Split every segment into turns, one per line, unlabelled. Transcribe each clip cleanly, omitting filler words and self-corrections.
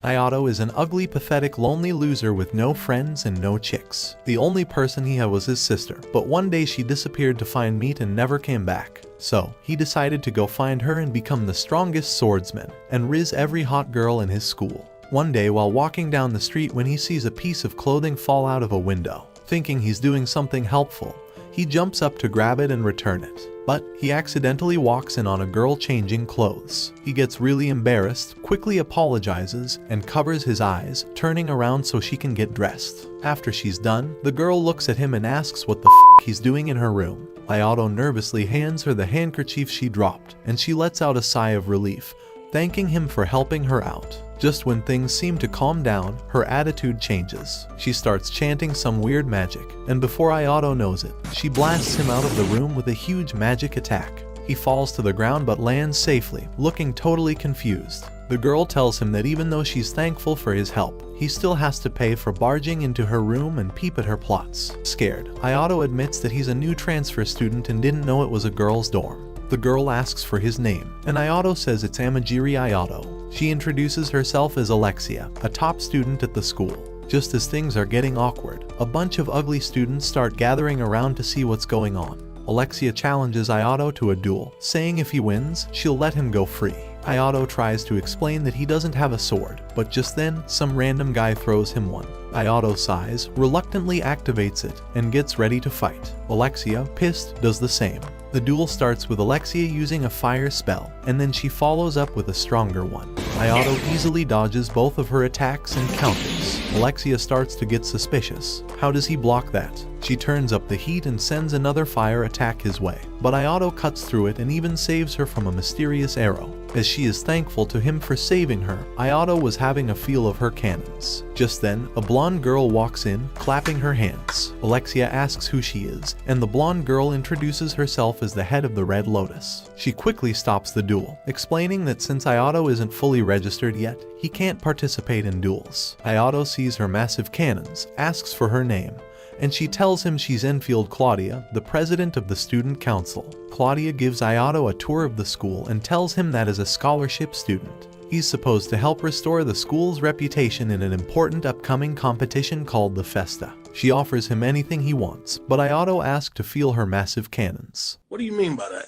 Ayato is an ugly, pathetic, lonely loser with no friends and no chicks. The only person he had was his sister, but one day she disappeared to find meat and never came back. So, he decided to go find her and become the strongest swordsman, and rizz every hot girl in his school. One day while walking down the street, when he sees a piece of clothing fall out of a window, thinking he's doing something helpful, he jumps up to grab it and return it. But he accidentally walks in on a girl changing clothes. He gets really embarrassed, quickly apologizes, and covers his eyes, turning around so she can get dressed. After she's done, the girl looks at him and asks what the f he's doing in her room. Ayato nervously hands her the handkerchief she dropped, and she lets out a sigh of relief, thanking him for helping her out. Just when things seem to calm down, her attitude changes. She starts chanting some weird magic, and before Ayato knows it, she blasts him out of the room with a huge magic attack. He falls to the ground but lands safely, looking totally confused. The girl tells him that even though she's thankful for his help, he still has to pay for barging into her room and peep at her plots. Scared, Ayato admits that he's a new transfer student and didn't know it was a girl's dorm. The girl asks for his name, and Ayato says it's Amagiri Ayato. She introduces herself as Alexia, a top student at the school. Just as things are getting awkward, a bunch of ugly students start gathering around to see what's going on. Alexia challenges Ayato to a duel, saying if he wins, she'll let him go free. Ayato tries to explain that he doesn't have a sword, but just then, some random guy throws him one. Ayato sighs, reluctantly activates it, and gets ready to fight. Alexia, pissed, does the same. The duel starts with Alexia using a fire spell, and then she follows up with a stronger one. Ayato easily dodges both of her attacks and counters. Alexia starts to get suspicious. How does he block that? She turns up the heat and sends another fire attack his way, but Ayato cuts through it and even saves her from a mysterious arrow. As she is thankful to him for saving her, Ayato was having a feel of her cannons. Just then, a blonde girl walks in, clapping her hands. Alexia asks who she is, and the blonde girl introduces herself as the head of the Red Lotus. She quickly stops the duel, explaining that since Ayato isn't fully registered yet, he can't participate in duels. Ayato sees her massive cannons, asks for her name, and she tells him she's Enfield Claudia, the president of the student council. Claudia gives Ayato a tour of the school and tells him that as a scholarship student, he's supposed to help restore the school's reputation in an important upcoming competition called the Festa. She offers him anything he wants, but Ayato asks to feel her massive cannons.
What do you mean by that?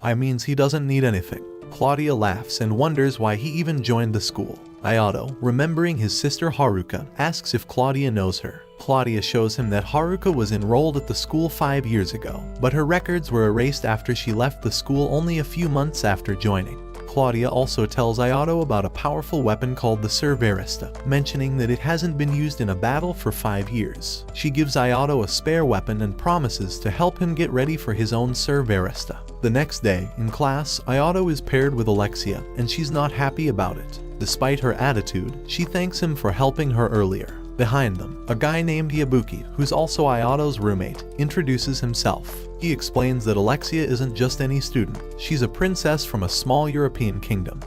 I means he doesn't need anything. Claudia laughs and wonders why he even joined the school. Ayato, remembering his sister Haruka, asks if Claudia knows her. Claudia shows him that Haruka was enrolled at the school 5 years ago, but her records were erased after she left the school only a few months after joining. Claudia also tells Ayato about a powerful weapon called the Cerverista, mentioning that it hasn't been used in a battle for 5 years. She gives Ayato a spare weapon and promises to help him get ready for his own Cerverista. The next day, in class, Ayato is paired with Alexia, and she's not happy about it. Despite her attitude, she thanks him for helping her earlier. Behind them, a guy named Yabuki, who's also Ayato's roommate, introduces himself. He explains that Alexia isn't just any student, she's a princess from a small European kingdom,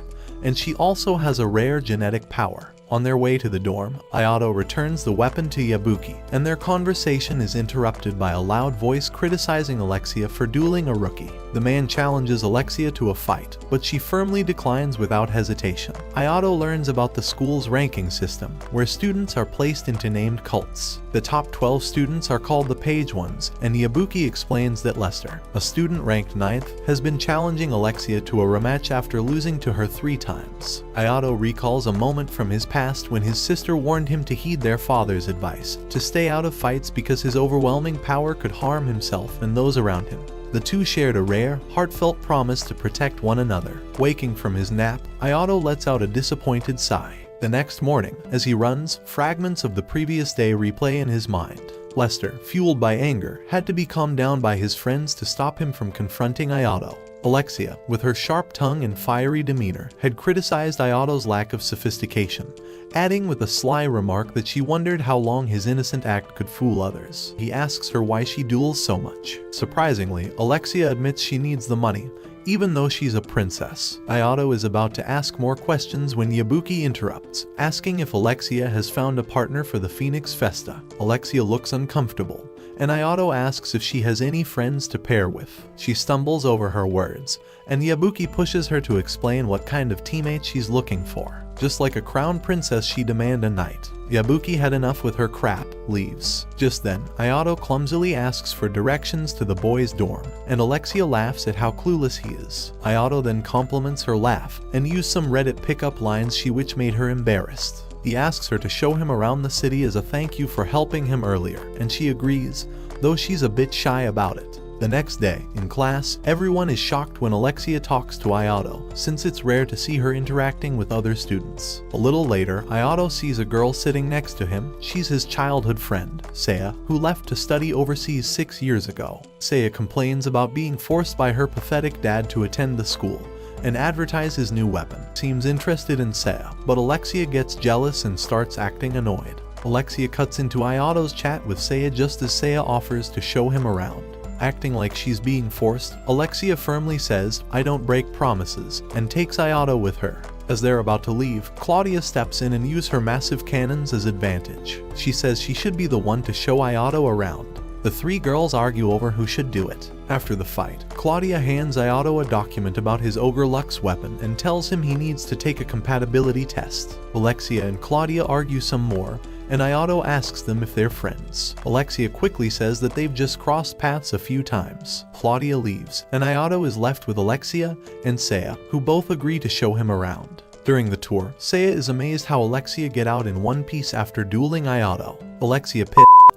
and she also has a rare genetic power. On their way to the dorm, Ayato returns the weapon to Yabuki, and their conversation is interrupted by a loud voice criticizing Alexia for dueling a rookie. The man challenges Alexia to a fight, but she firmly declines without hesitation. Ayato learns about the school's ranking system, where students are placed into named cults. The top 12 students are called the Page Ones, and Yabuki explains that Lester, a student ranked 9th, has been challenging Alexia to a rematch after losing to her 3 times. Ayato recalls a moment from his past when his sister warned him to heed their father's advice, to stay out of fights because his overwhelming power could harm himself and those around him. The two shared a rare, heartfelt promise to protect one another. Waking from his nap, Ayato lets out a disappointed sigh. The next morning, as he runs, fragments of the previous day replay in his mind. Lester, fueled by anger, had to be calmed down by his friends to stop him from confronting Ayato. Alexia, with her sharp tongue and fiery demeanor, had criticized Ayato's lack of sophistication, adding with a sly remark that she wondered how long his innocent act could fool others. He asks her why she duels so much. Surprisingly, Alexia admits she needs the money, even though she's a princess. Ayato is about to ask more questions when Yabuki interrupts, asking if Alexia has found a partner for the Phoenix Festa. Alexia looks uncomfortable, and Ayato asks if she has any friends to pair with. She stumbles over her words, and Yabuki pushes her to explain what kind of teammate she's looking for. Just like a crown princess, she demands a knight. Yabuki had enough with her crap, leaves. Just then, Ayato clumsily asks for directions to the boys' dorm, and Alexia laughs at how clueless he is. Ayato then compliments her laugh, and used some Reddit pickup lines which made her embarrassed. He asks her to show him around the city as a thank you for helping him earlier, and she agrees, though she's a bit shy about it. The next day, in class, everyone is shocked when Alexia talks to Ayato, since it's rare to see her interacting with other students. A little later, Ayato sees a girl sitting next to him. She's his childhood friend, Seiya, who left to study overseas 6 years ago. Seiya complains about being forced by her pathetic dad to attend the school and advertise his new weapon. Seems interested in Seiya, but Alexia gets jealous and starts acting annoyed. Alexia cuts into Ayato's chat with Seiya just as Seiya offers to show him around. Acting like she's being forced, Alexia firmly says, "I don't break promises," and takes Ayato with her. As they're about to leave, Claudia steps in and uses her massive cannons as advantage. She says she should be the one to show Ayato around. The three girls argue over who should do it. After the fight, Claudia hands Ayato a document about his Ogre Lux weapon and tells him he needs to take a compatibility test. Alexia and Claudia argue some more, and Ayato asks them if they're friends. Alexia quickly says that they've just crossed paths a few times. Claudia leaves, and Ayato is left with Alexia and Seiya, who both agree to show him around. During the tour, Seiya is amazed how Alexia get out in one piece after dueling Ayato. Alexia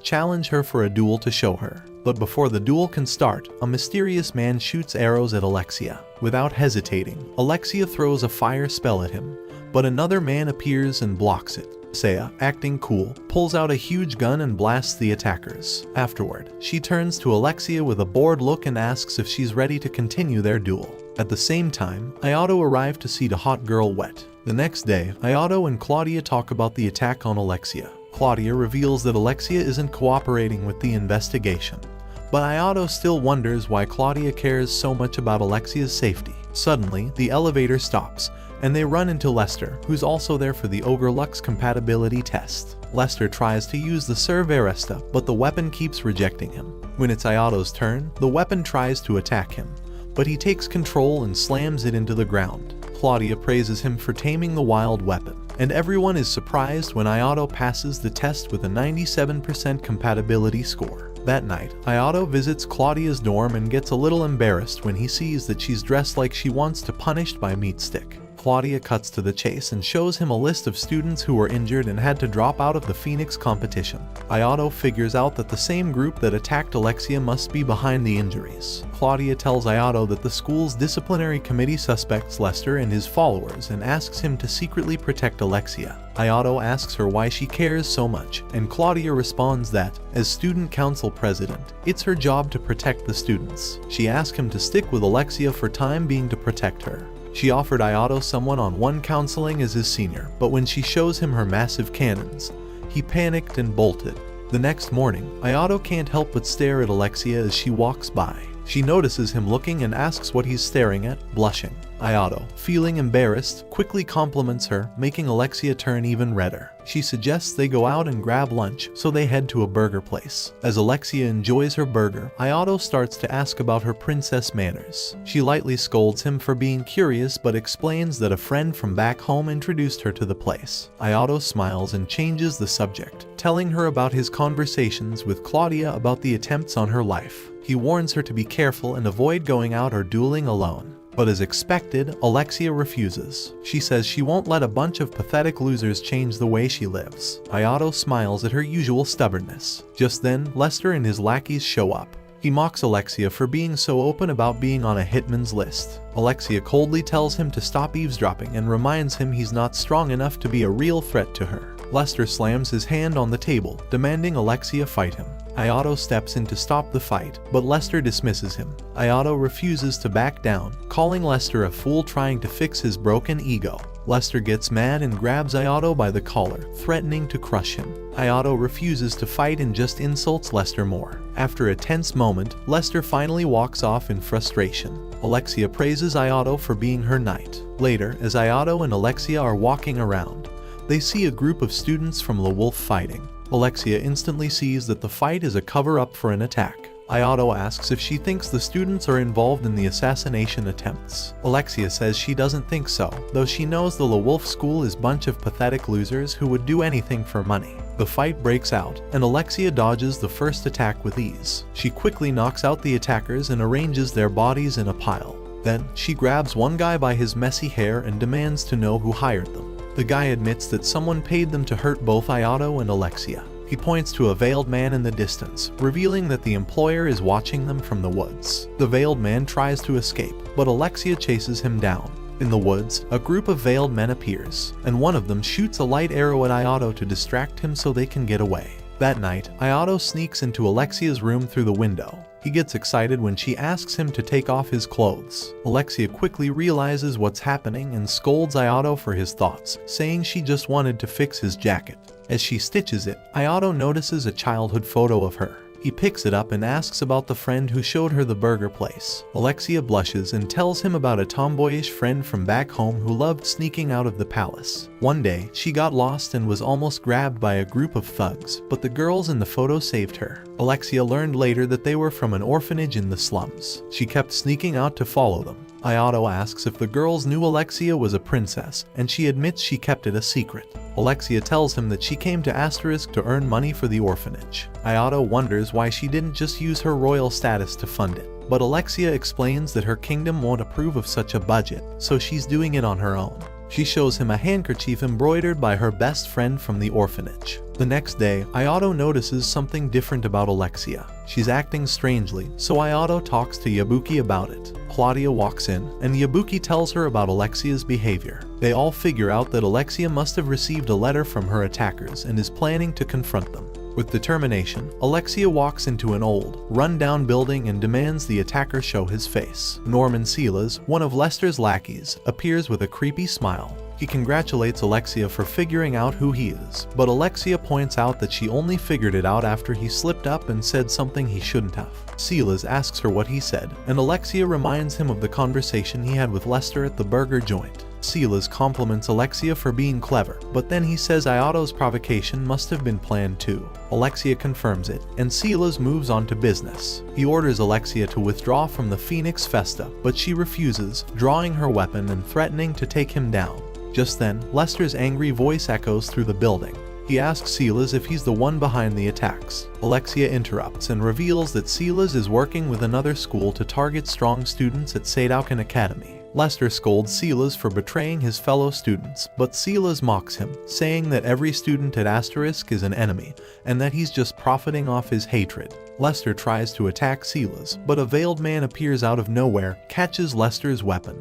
challenge her for a duel to show her. But before the duel can start, a mysterious man shoots arrows at Alexia. Without hesitating, Alexia throws a fire spell at him, but another man appears and blocks it. Seiya, acting cool, pulls out a huge gun and blasts the attackers. Afterward, she turns to Alexia with a bored look and asks if she's ready to continue their duel. At the same time, Ayato arrived to see the hot girl wet. The next day, Ayato and Claudia talk about the attack on Alexia. Claudia reveals that Alexia isn't cooperating with the investigation, but Ayato still wonders why Claudia cares so much about Alexia's safety. Suddenly, the elevator stops, and they run into Lester, who's also there for the Ogre Lux compatibility test. Lester tries to use the Serveresta, but the weapon keeps rejecting him. When it's Ayato's turn, the weapon tries to attack him, but he takes control and slams it into the ground. Claudia praises him for taming the wild weapon, and everyone is surprised when Ayato passes the test with a 97% compatibility score. That night, Ayato visits Claudia's dorm and gets a little embarrassed when he sees that she's dressed like she wants to punished by Meat Stick. Claudia cuts to the chase and shows him a list of students who were injured and had to drop out of the Phoenix competition. Ayato figures out that the same group that attacked Alexia must be behind the injuries. Claudia tells Ayato that the school's disciplinary committee suspects Lester and his followers and asks him to secretly protect Alexia. Ayato asks her why she cares so much, and Claudia responds that, as student council president, it's her job to protect the students. She asks him to stick with Alexia for time being to protect her. She offered Ayato someone on one counseling as his senior, but when she shows him her massive cannons, he panicked and bolted. The next morning, Ayato can't help but stare at Alexia as she walks by. She notices him looking and asks what he's staring at, blushing. Ayato, feeling embarrassed, quickly compliments her, making Alexia turn even redder. She suggests they go out and grab lunch, so they head to a burger place. As Alexia enjoys her burger, Ayato starts to ask about her princess manners. She lightly scolds him for being curious but explains that a friend from back home introduced her to the place. Ayato smiles and changes the subject, telling her about his conversations with Claudia about the attempts on her life. He warns her to be careful and avoid going out or dueling alone. But as expected, Alexia refuses. She says she won't let a bunch of pathetic losers change the way she lives. Ayato smiles at her usual stubbornness. Just then, Lester and his lackeys show up. He mocks Alexia for being so open about being on a hitman's list. Alexia coldly tells him to stop eavesdropping and reminds him he's not strong enough to be a real threat to her. Lester slams his hand on the table, demanding Alexia fight him. Ayato steps in to stop the fight, but Lester dismisses him. Ayato refuses to back down, calling Lester a fool trying to fix his broken ego. Lester gets mad and grabs Ayato by the collar, threatening to crush him. Ayato refuses to fight and just insults Lester more. After a tense moment, Lester finally walks off in frustration. Alexia praises Ayato for being her knight. Later, as Ayato and Alexia are walking around, they see a group of students from the Wolf fighting. Alexia instantly sees that the fight is a cover-up for an attack. Ayato asks if she thinks the students are involved in the assassination attempts. Alexia says she doesn't think so, though she knows the LeWolf school is a bunch of pathetic losers who would do anything for money. The fight breaks out, and Alexia dodges the first attack with ease. She quickly knocks out the attackers and arranges their bodies in a pile. Then, she grabs one guy by his messy hair and demands to know who hired them. The guy admits that someone paid them to hurt both Ayato and Alexia. He points to a veiled man in the distance, revealing that the employer is watching them from the woods. The veiled man tries to escape, but Alexia chases him down. In the woods, a group of veiled men appears, and one of them shoots a light arrow at Ayato to distract him so they can get away. That night, Ayato sneaks into Alexia's room through the window. He gets excited when she asks him to take off his clothes. Alexia quickly realizes what's happening and scolds Ayato for his thoughts, saying she just wanted to fix his jacket. As she stitches it, Ayato notices a childhood photo of her. He picks it up and asks about the friend who showed her the burger place. Alexia blushes and tells him about a tomboyish friend from back home who loved sneaking out of the palace. One day, she got lost and was almost grabbed by a group of thugs, but the girls in the photo saved her. Alexia learned later that they were from an orphanage in the slums. She kept sneaking out to follow them. Ayato asks if the girls knew Alexia was a princess, and she admits she kept it a secret. Alexia tells him that she came to Asterisk to earn money for the orphanage. Ayato wonders why she didn't just use her royal status to fund it, but Alexia explains that her kingdom won't approve of such a budget, so she's doing it on her own. She shows him a handkerchief embroidered by her best friend from the orphanage. The next day, Ayato notices something different about Alexia. She's acting strangely, so Ayato talks to Yabuki about it. Claudia walks in, and Yabuki tells her about Alexia's behavior. They all figure out that Alexia must have received a letter from her attackers and is planning to confront them. With determination, Alexia walks into an old, run-down building and demands the attacker show his face. Norman Silas, one of Lester's lackeys, appears with a creepy smile. He congratulates Alexia for figuring out who he is, but Alexia points out that she only figured it out after he slipped up and said something he shouldn't have. Silas asks her what he said, and Alexia reminds him of the conversation he had with Lester at the burger joint. Silas compliments Alexia for being clever, but then he says Ayato's provocation must have been planned too. Alexia confirms it, and Silas moves on to business. He orders Alexia to withdraw from the Phoenix Festa, but she refuses, drawing her weapon and threatening to take him down. Just then, Lester's angry voice echoes through the building. He asks Silas if he's the one behind the attacks. Alexia interrupts and reveals that Silas is working with another school to target strong students at Seidoukan Academy. Lester scolds Silas for betraying his fellow students, but Silas mocks him, saying that every student at Asterisk is an enemy, and that he's just profiting off his hatred. Lester tries to attack Silas, but a veiled man appears out of nowhere, catches Lester's weapon,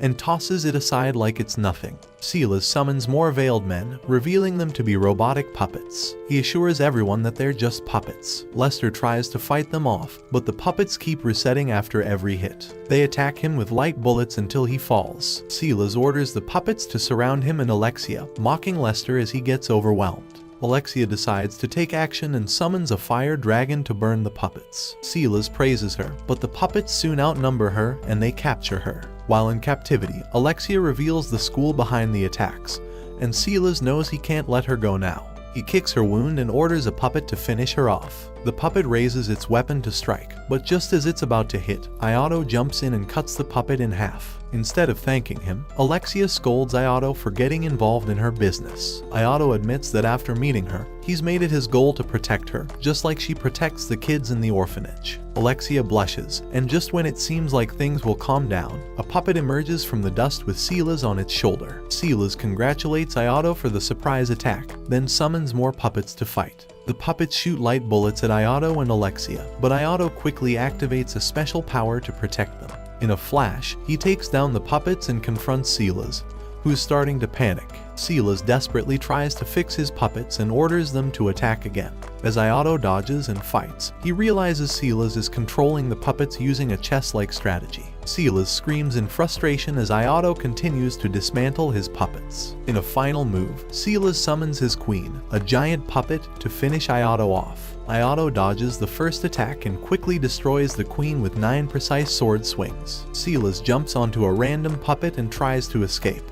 and tosses it aside like it's nothing. Silas summons more veiled men, revealing them to be robotic puppets. He assures everyone that they're just puppets. Lester tries to fight them off, but the puppets keep resetting after every hit. They attack him with light bullets until he falls. Silas orders the puppets to surround him and Alexia, mocking Lester as he gets overwhelmed. Alexia decides to take action and summons a fire dragon to burn the puppets. Silas praises her, but the puppets soon outnumber her and they capture her. While in captivity, Alexia reveals the school behind the attacks, and Silas knows he can't let her go now. He kicks her wound and orders a puppet to finish her off. The puppet raises its weapon to strike, but just as it's about to hit, Ayato jumps in and cuts the puppet in half. Instead of thanking him, Alexia scolds Ayato for getting involved in her business. Ayato admits that after meeting her, he's made it his goal to protect her, just like she protects the kids in the orphanage. Alexia blushes, and just when it seems like things will calm down, a puppet emerges from the dust with Silas on its shoulder. Silas congratulates Ayato for the surprise attack, then summons more puppets to fight. The puppets shoot light bullets at Ayato and Alexia, but Ayato quickly activates a special power to protect them. In a flash, he takes down the puppets and confronts Silas, who's starting to panic. Silas desperately tries to fix his puppets and orders them to attack again. As Ayato dodges and fights, he realizes Silas is controlling the puppets using a chess-like strategy. Silas screams in frustration as Ayato continues to dismantle his puppets. In a final move, Silas summons his queen, a giant puppet, to finish Ayato off. Ayato dodges the first attack and quickly destroys the queen with 9 precise sword swings. Silas jumps onto a random puppet and tries to escape,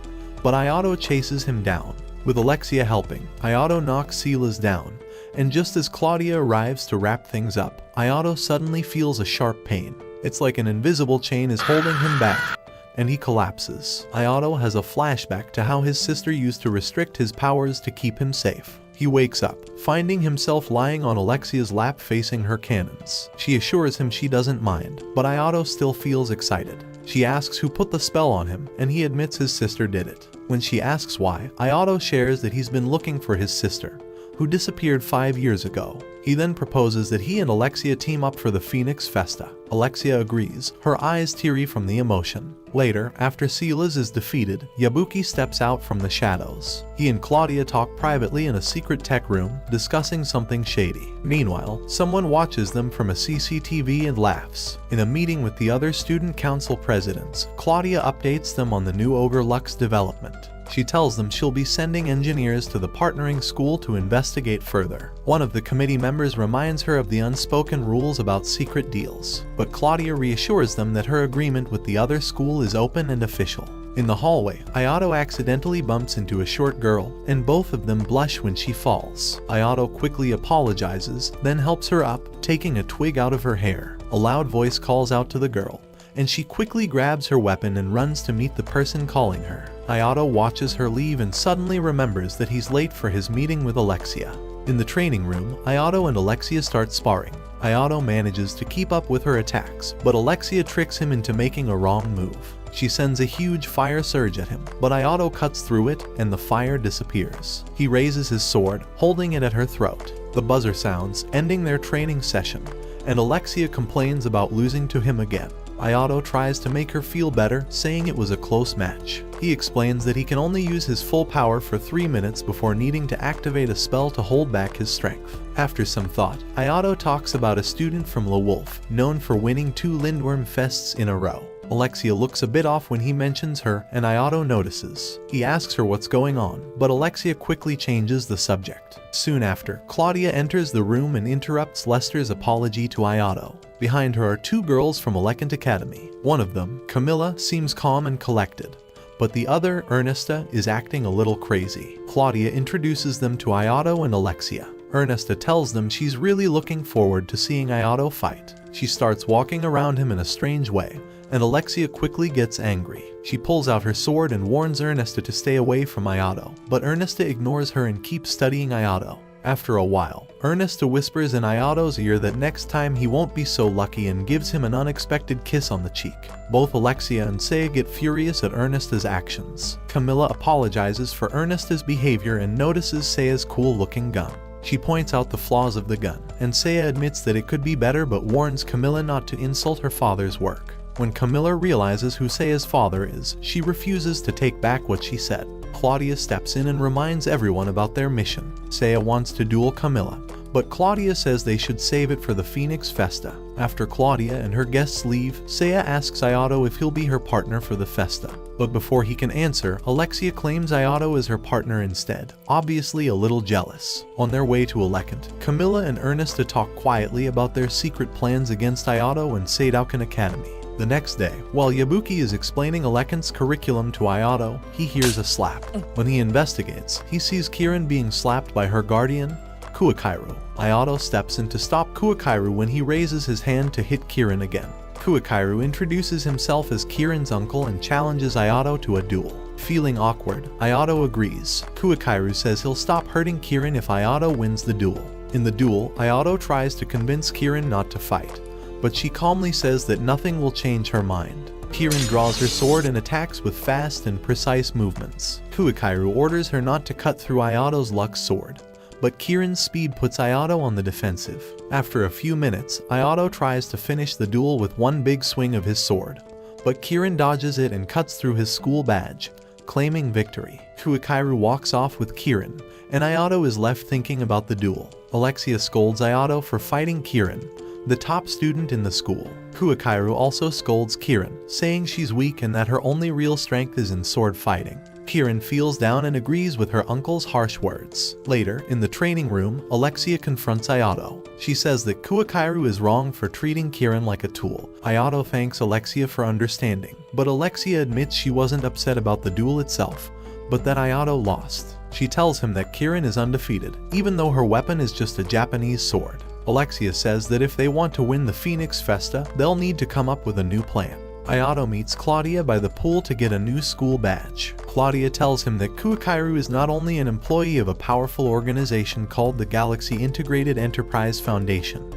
but Ayato chases him down. With Alexia helping, Ayato knocks Silas down, and just as Claudia arrives to wrap things up, Ayato suddenly feels a sharp pain. It's like an invisible chain is holding him back, and he collapses. Ayato has a flashback to how his sister used to restrict his powers to keep him safe. He wakes up, finding himself lying on Alexia's lap facing her cannons. She assures him she doesn't mind, but Ayato still feels excited. She asks who put the spell on him, and he admits his sister did it. When she asks why, Ayato shares that he's been looking for his sister, who disappeared 5 years ago. He then proposes that he and Alexia team up for the Phoenix Festa. Alexia agrees, her eyes teary from the emotion. Later, after Silas is defeated, Yabuki steps out from the shadows. He and Claudia talk privately in a secret tech room, discussing something shady. Meanwhile, someone watches them from a CCTV and laughs. In a meeting with the other student council presidents, Claudia updates them on the new Ogre Lux development. She tells them she'll be sending engineers to the partnering school to investigate further. One of the committee members reminds her of the unspoken rules about secret deals, but Claudia reassures them that her agreement with the other school is open and official. In the hallway, Ayato accidentally bumps into a short girl, and both of them blush when she falls. Ayato quickly apologizes, then helps her up, taking a twig out of her hair. A loud voice calls out to the girl, and she quickly grabs her weapon and runs to meet the person calling her. Ayato watches her leave and suddenly remembers that he's late for his meeting with Alexia. In the training room, Ayato and Alexia start sparring. Ayato manages to keep up with her attacks, but Alexia tricks him into making a wrong move. She sends a huge fire surge at him, but Ayato cuts through it and the fire disappears. He raises his sword, holding it at her throat. The buzzer sounds, ending their training session, and Alexia complains about losing to him again. Ayato tries to make her feel better, saying it was a close match. He explains that he can only use his full power for 3 minutes before needing to activate a spell to hold back his strength. After some thought, Ayato talks about a student from La Wolf, known for winning 2 Lindworm Fests in a row. Alexia looks a bit off when he mentions her, and Ayato notices. He asks her what's going on, but Alexia quickly changes the subject. Soon after, Claudia enters the room and interrupts Lester's apology to Ayato. Behind her are 2 girls from Seidoukan Academy. One of them, Camilla, seems calm and collected, but the other, Ernesta, is acting a little crazy. Claudia introduces them to Ayato and Alexia. Ernesta tells them she's really looking forward to seeing Ayato fight. She starts walking around him in a strange way, and Alexia quickly gets angry. She pulls out her sword and warns Ernesta to stay away from Ayato, but Ernesta ignores her and keeps studying Ayato. After a while, Ernesta whispers in Ayato's ear that next time he won't be so lucky and gives him an unexpected kiss on the cheek. Both Alexia and Seiya get furious at Ernesta's actions. Camilla apologizes for Ernesta's behavior and notices Seiya's cool-looking gun. She points out the flaws of the gun, and Seiya admits that it could be better but warns Camilla not to insult her father's work. When Camilla realizes who Seiya's father is, she refuses to take back what she said. Claudia steps in and reminds everyone about their mission. Seiya wants to duel Camilla, but Claudia says they should save it for the Phoenix Festa. After Claudia and her guests leave, Seiya asks Ayato if he'll be her partner for the Festa. But before he can answer, Alexia claims Ayato is her partner instead, obviously a little jealous. On their way to Seidoukan, Camilla and Ernesta talk quietly about their secret plans against Ayato and Seidoukan Academy. The next day, while Yabuki is explaining Seidoukan's curriculum to Ayato, he hears a slap. When he investigates, he sees Kirin being slapped by her guardian, Kuakairu. Ayato steps in to stop Kuakairu when he raises his hand to hit Kirin again. Kuakairu introduces himself as Kirin's uncle and challenges Ayato to a duel. Feeling awkward, Ayato agrees. Kuakairu says he'll stop hurting Kirin if Ayato wins the duel. In the duel, Ayato tries to convince Kirin not to fight, but she calmly says that nothing will change her mind. Kirin draws her sword and attacks with fast and precise movements. Kuakairu orders her not to cut through Ayato's Lux sword, but Kirin's speed puts Ayato on the defensive. After a few minutes, Ayato tries to finish the duel with one big swing of his sword, but Kirin dodges it and cuts through his school badge, claiming victory. Kuakairu walks off with Kirin, and Ayato is left thinking about the duel. Alexia scolds Ayato for fighting Kirin, the top student in the school. Kuakairu also scolds Kirin, saying she's weak and that her only real strength is in sword fighting. Kirin feels down and agrees with her uncle's harsh words. Later, in the training room, Alexia confronts Ayato. She says that Kuakairu is wrong for treating Kirin like a tool. Ayato thanks Alexia for understanding, but Alexia admits she wasn't upset about the duel itself, but that Ayato lost. She tells him that Kirin is undefeated, even though her weapon is just a Japanese sword. Alexia says that if they want to win the Phoenix Festa, they'll need to come up with a new plan. Ayato meets Claudia by the pool to get a new school badge. Claudia tells him that Kuakairu is not only an employee of a powerful organization called the Galaxy Integrated Enterprise Foundation,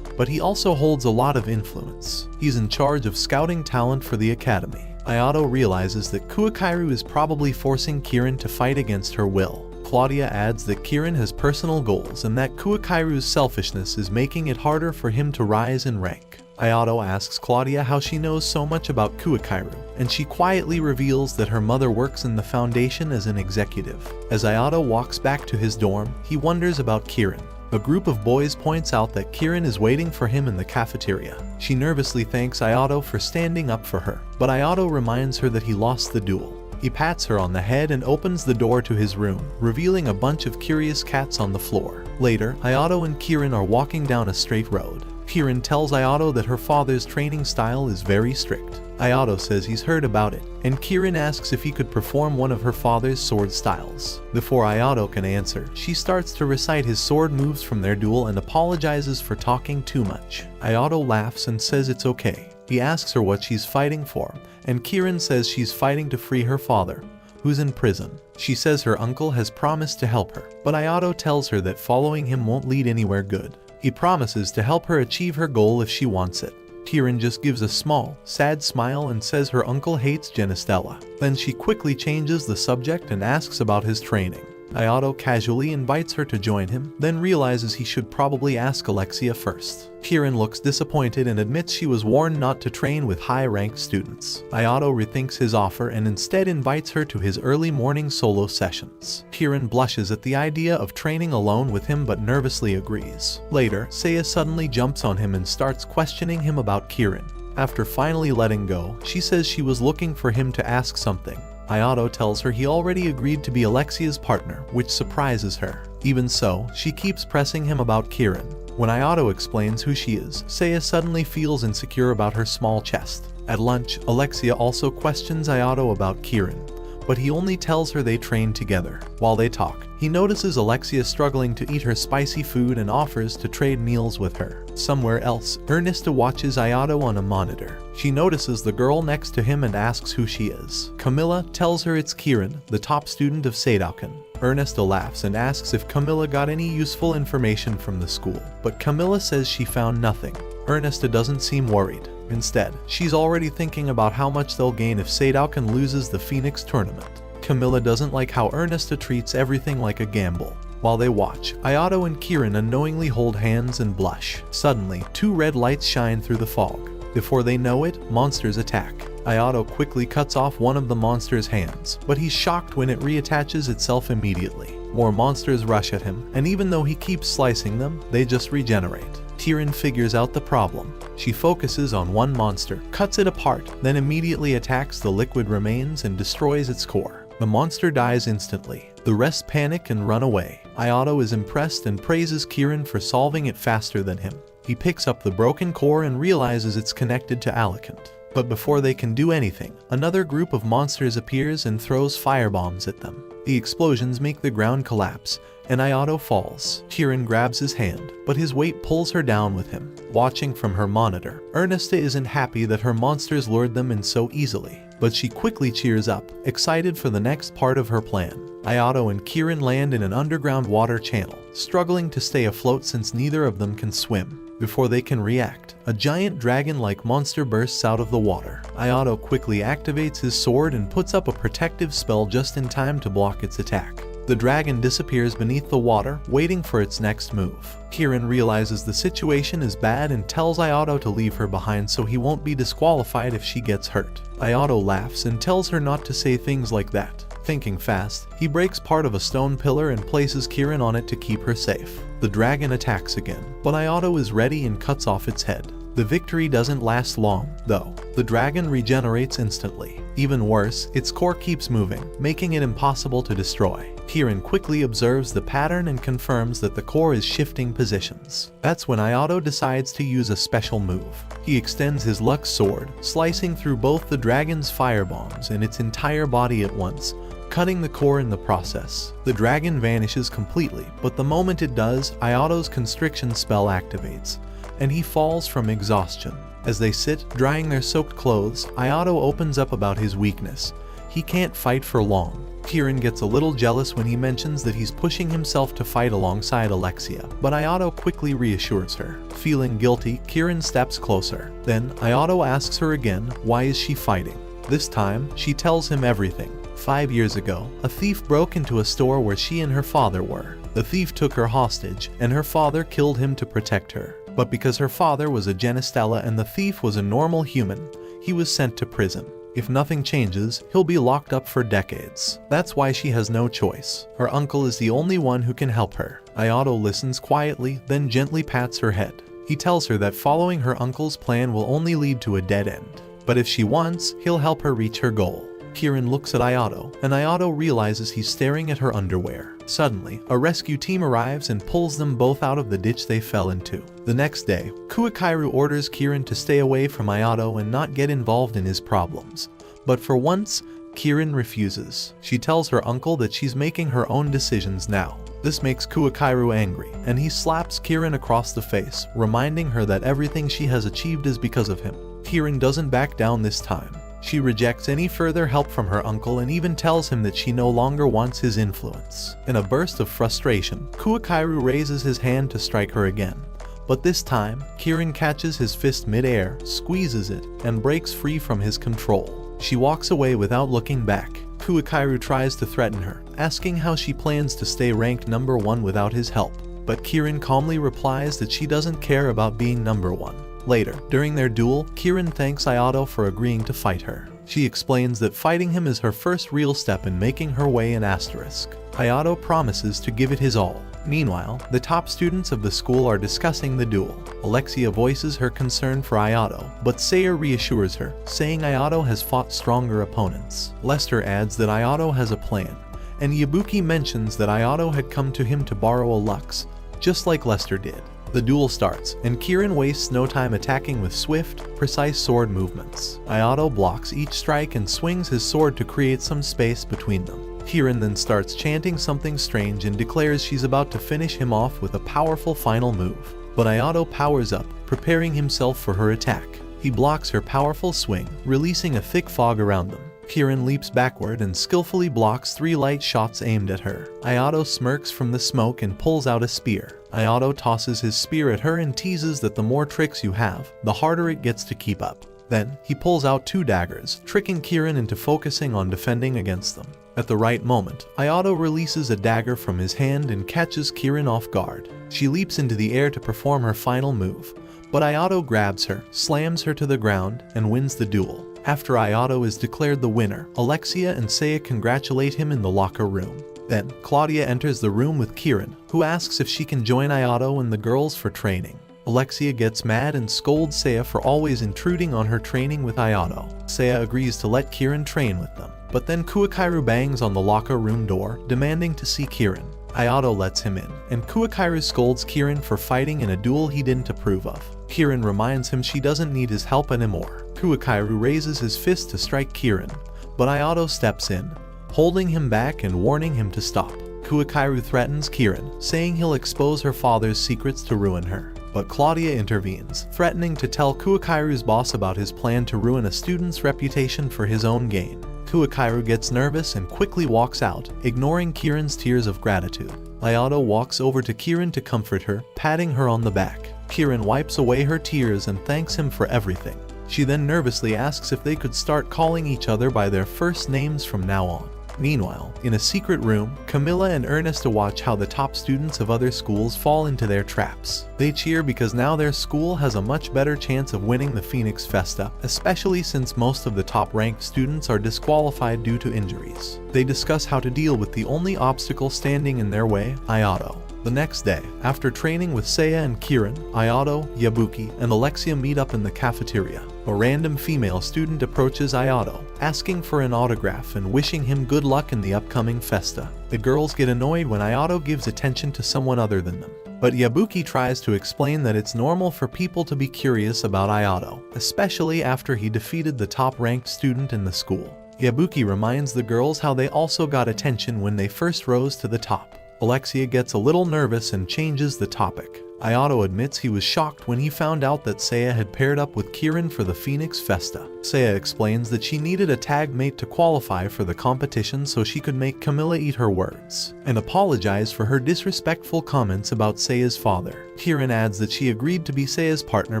but he also holds a lot of influence. He's in charge of scouting talent for the academy. Ayato realizes that Kuakairu is probably forcing Kirin to fight against her will. Claudia adds that Kirin has personal goals and that Kuakairu's selfishness is making it harder for him to rise in rank. Ayato asks Claudia how she knows so much about Kuakairu, and she quietly reveals that her mother works in the foundation as an executive. As Ayato walks back to his dorm, he wonders about Kirin. A group of boys points out that Kirin is waiting for him in the cafeteria. She nervously thanks Ayato for standing up for her, but Ayato reminds her that he lost the duel. He pats her on the head and opens the door to his room, revealing a bunch of curious cats on the floor. Later, Ayato and Kirin are walking down a straight road. Kirin tells Ayato that her father's training style is very strict. Ayato says he's heard about it, and Kirin asks if he could perform one of her father's sword styles. Before Ayato can answer, she starts to recite his sword moves from their duel and apologizes for talking too much. Ayato laughs and says it's okay. He asks her what she's fighting for, and Kirin says she's fighting to free her father, who's in prison. She says her uncle has promised to help her, but Ayato tells her that following him won't lead anywhere good. He promises to help her achieve her goal if she wants it. Kirin just gives a small, sad smile and says her uncle hates Genestella. Then she quickly changes the subject and asks about his training. Ayato casually invites her to join him, then realizes he should probably ask Alexia first. Kirin looks disappointed and admits she was warned not to train with high-ranked students. Ayato rethinks his offer and instead invites her to his early morning solo sessions. Kirin blushes at the idea of training alone with him but nervously agrees. Later, Seiya suddenly jumps on him and starts questioning him about Kirin. After finally letting go, she says she was looking for him to ask something. Ayato tells her he already agreed to be Alexia's partner, which surprises her. Even so, she keeps pressing him about Kirin. When Ayato explains who she is, Seiya suddenly feels insecure about her small chest. At lunch, Alexia also questions Ayato about Kirin, but he only tells her they train together. While they talk, he notices Alexia struggling to eat her spicy food and offers to trade meals with her. Somewhere else, Ernesta watches Ayato on a monitor. She notices the girl next to him and asks who she is. Camilla tells her it's Kirin, the top student of Seidoukan. Ernesta laughs and asks if Camilla got any useful information from the school, but Camilla says she found nothing. Ernesta doesn't seem worried. Instead, she's already thinking about how much they'll gain if Seidoukan loses the Phoenix tournament. Camilla doesn't like how Ernesta treats everything like a gamble. While they watch, Ayato and Kirin unknowingly hold hands and blush. Suddenly, two red lights shine through the fog. Before they know it, monsters attack. Ayato quickly cuts off one of the monster's hands, but he's shocked when it reattaches itself immediately. More monsters rush at him, and even though he keeps slicing them, they just regenerate. Kirin figures out the problem. She focuses on one monster, cuts it apart, then immediately attacks the liquid remains and destroys its core. The monster dies instantly. The rest panic and run away. Ayato is impressed and praises Kirin for solving it faster than him. He picks up the broken core and realizes it's connected to Alicant. But before they can do anything, another group of monsters appears and throws firebombs at them. The explosions make the ground collapse, and Ayato falls. Kirin grabs his hand, but his weight pulls her down with him. Watching from her monitor, Ernesta isn't happy that her monsters lured them in so easily, but she quickly cheers up, excited for the next part of her plan. Ayato and Kirin land in an underground water channel, struggling to stay afloat since neither of them can swim. Before they can react, a giant dragon-like monster bursts out of the water. Ayato quickly activates his sword and puts up a protective spell just in time to block its attack. The dragon disappears beneath the water, waiting for its next move. Kirin realizes the situation is bad and tells Ayato to leave her behind so he won't be disqualified if she gets hurt. Ayato laughs and tells her not to say things like that. Thinking fast, he breaks part of a stone pillar and places Kirin on it to keep her safe. The dragon attacks again, but Ayato is ready and cuts off its head. The victory doesn't last long, though. The dragon regenerates instantly. Even worse, its core keeps moving, making it impossible to destroy. Kirin quickly observes the pattern and confirms that the core is shifting positions. That's when Ayato decides to use a special move. He extends his Lux sword, slicing through both the dragon's firebombs and its entire body at once, cutting the core in the process. The dragon vanishes completely, but the moment it does, Ayato's constriction spell activates, and he falls from exhaustion. As they sit, drying their soaked clothes, Ayato opens up about his weakness. He can't fight for long. Kieran gets a little jealous when he mentions that he's pushing himself to fight alongside Alexia, but Ayato quickly reassures her. Feeling guilty, Kieran steps closer. Then, Ayato asks her again, why is she fighting? This time, she tells him everything. 5 years ago, a thief broke into a store where she and her father were. The thief took her hostage, and her father killed him to protect her. But because her father was a Genestella and the thief was a normal human, he was sent to prison. If nothing changes, he'll be locked up for decades. That's why she has no choice. Her uncle is the only one who can help her. Ayato listens quietly, then gently pats her head. He tells her that following her uncle's plan will only lead to a dead end. But if she wants, he'll help her reach her goal. Kieran looks at Ayato, and Ayato realizes he's staring at her underwear. Suddenly, a rescue team arrives and pulls them both out of the ditch they fell into. The next day, Kuakairu orders Kieran to stay away from Ayato and not get involved in his problems. But for once, Kieran refuses. She tells her uncle that she's making her own decisions now. This makes Kuakairu angry, and he slaps Kieran across the face, reminding her that everything she has achieved is because of him. Kieran doesn't back down this time. She rejects any further help from her uncle and even tells him that she no longer wants his influence. In a burst of frustration, Kuakairu raises his hand to strike her again. But this time, Kieran catches his fist mid-air, squeezes it, and breaks free from his control. She walks away without looking back. Kuakairu tries to threaten her, asking how she plans to stay ranked number 1 without his help. But Kieran calmly replies that she doesn't care about being number 1. Later, during their duel, Kieran thanks Ayato for agreeing to fight her. She explains that fighting him is her first real step in making her way in Asterisk. Ayato promises to give it his all. Meanwhile, the top students of the school are discussing the duel. Alexia voices her concern for Ayato, but Saya reassures her, saying Ayato has fought stronger opponents. Lester adds that Ayato has a plan, and Yabuki mentions that Ayato had come to him to borrow a Lux, just like Lester did. The duel starts, and Kieran wastes no time attacking with swift, precise sword movements. Ayato blocks each strike and swings his sword to create some space between them. Kieran then starts chanting something strange and declares she's about to finish him off with a powerful final move. But Ayato powers up, preparing himself for her attack. He blocks her powerful swing, releasing a thick fog around them. Kieran leaps backward and skillfully blocks 3 light shots aimed at her. Ayato smirks from the smoke and pulls out a spear. Ayato tosses his spear at her and teases that the more tricks you have, the harder it gets to keep up. Then, he pulls out 2 daggers, tricking Kieran into focusing on defending against them. At the right moment, Ayato releases a dagger from his hand and catches Kieran off guard. She leaps into the air to perform her final move, but Ayato grabs her, slams her to the ground, and wins the duel. After Ayato is declared the winner, Alexia and Saya congratulate him in the locker room. Then, Claudia enters the room with Kieran, who asks if she can join Ayato and the girls for training. Alexia gets mad and scolds Saya for always intruding on her training with Ayato. Saya agrees to let Kieran train with them, but then Kuakairu bangs on the locker room door, demanding to see Kieran. Ayato lets him in, and Kuakairu scolds Kieran for fighting in a duel he didn't approve of. Kieran reminds him she doesn't need his help anymore. Kuakairu raises his fist to strike Kieran, but Ayato steps in, holding him back and warning him to stop. Kuakairu threatens Kieran, saying he'll expose her father's secrets to ruin her. But Claudia intervenes, threatening to tell Kuakairu's boss about his plan to ruin a student's reputation for his own gain. Kuakairu gets nervous and quickly walks out, ignoring Kieran's tears of gratitude. Ayato walks over to Kieran to comfort her, patting her on the back. Kieran wipes away her tears and thanks him for everything. She then nervously asks if they could start calling each other by their first names from now on. Meanwhile, in a secret room, Camilla and Ernesta watch how the top students of other schools fall into their traps. They cheer because now their school has a much better chance of winning the Phoenix Festa, especially since most of the top-ranked students are disqualified due to injuries. They discuss how to deal with the only obstacle standing in their way, Ayato. The next day, after training with Saya and Kieran, Ayato, Yabuki, and Alexia meet up in the cafeteria. A random female student approaches Ayato, asking for an autograph and wishing him good luck in the upcoming festa. The girls get annoyed when Ayato gives attention to someone other than them. But Yabuki tries to explain that it's normal for people to be curious about Ayato, especially after he defeated the top-ranked student in the school. Yabuki reminds the girls how they also got attention when they first rose to the top. Alexia gets a little nervous and changes the topic. Ayato admits he was shocked when he found out that Seiya had paired up with Kirin for the Phoenix Festa. Seiya explains that she needed a tag mate to qualify for the competition so she could make Camilla eat her words, and apologize for her disrespectful comments about Seiya's father. Kirin adds that she agreed to be Seiya's partner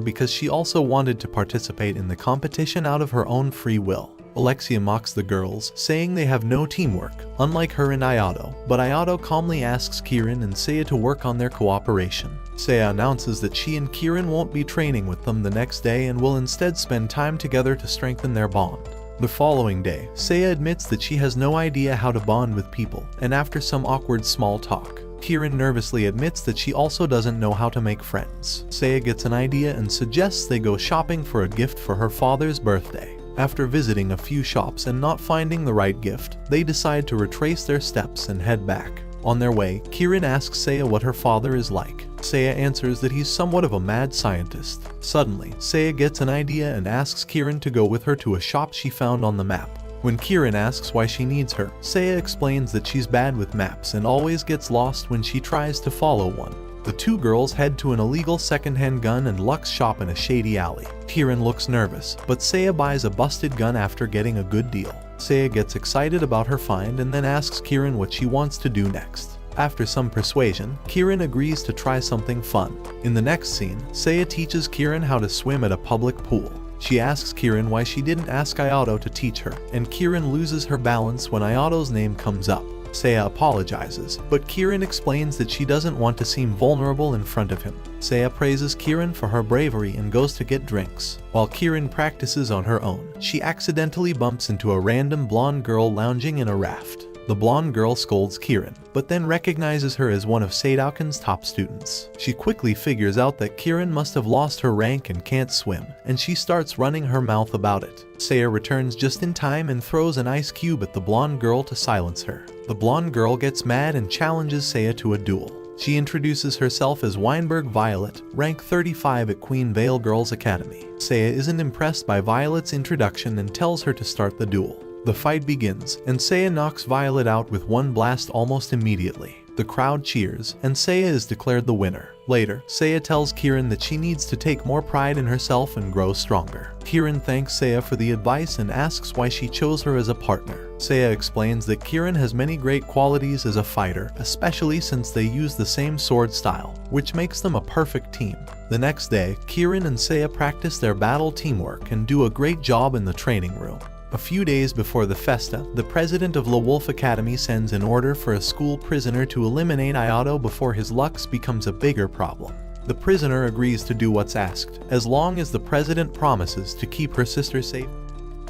because she also wanted to participate in the competition out of her own free will. Alexia mocks the girls, saying they have no teamwork, unlike her and Ayato, but Ayato calmly asks Kirin and Seiya to work on their cooperation. Seiya announces that she and Kirin won't be training with them the next day and will instead spend time together to strengthen their bond. The following day, Seiya admits that she has no idea how to bond with people, and after some awkward small talk, Kirin nervously admits that she also doesn't know how to make friends. Seiya gets an idea and suggests they go shopping for a gift for her father's birthday. After visiting a few shops and not finding the right gift, they decide to retrace their steps and head back. On their way, Kirin asks Seiya what her father is like. Seiya answers that he's somewhat of a mad scientist. Suddenly, Seiya gets an idea and asks Kirin to go with her to a shop she found on the map. When Kirin asks why she needs her, Seiya explains that she's bad with maps and always gets lost when she tries to follow one. The two girls head to an illegal secondhand gun and Lux shop in a shady alley. Kirin looks nervous, but Seiya buys a busted gun after getting a good deal. Seiya gets excited about her find and then asks Kirin what she wants to do next. After some persuasion, Kirin agrees to try something fun. In the next scene, Seiya teaches Kirin how to swim at a public pool. She asks Kirin why she didn't ask Ayato to teach her, and Kirin loses her balance when Ayato's name comes up. Seiya apologizes, but Kirin explains that she doesn't want to seem vulnerable in front of him. Seiya praises Kirin for her bravery and goes to get drinks. While Kirin practices on her own, she accidentally bumps into a random blonde girl lounging in a raft. The blonde girl scolds Kirin, but then recognizes her as one of Seidoukan's top students. She quickly figures out that Kirin must have lost her rank and can't swim, and she starts running her mouth about it. Seiya returns just in time and throws an ice cube at the blonde girl to silence her. The blonde girl gets mad and challenges Seiya to a duel. She introduces herself as Weinberg Violet, rank 35 at Queen Vale Girls Academy. Seiya isn't impressed by Violet's introduction and tells her to start the duel. The fight begins, and Seiya knocks Violet out with one blast almost immediately. The crowd cheers, and Seiya is declared the winner. Later, Seiya tells Kirin that she needs to take more pride in herself and grow stronger. Kirin thanks Seiya for the advice and asks why she chose her as a partner. Seiya explains that Kirin has many great qualities as a fighter, especially since they use the same sword style, which makes them a perfect team. The next day, Kirin and Seiya practice their battle teamwork and do a great job in the training room. A few days before the Festa, the president of La Wolf Academy sends an order for a school prisoner to eliminate Ayato before his Lux becomes a bigger problem. The prisoner agrees to do what's asked, as long as the president promises to keep her sister safe.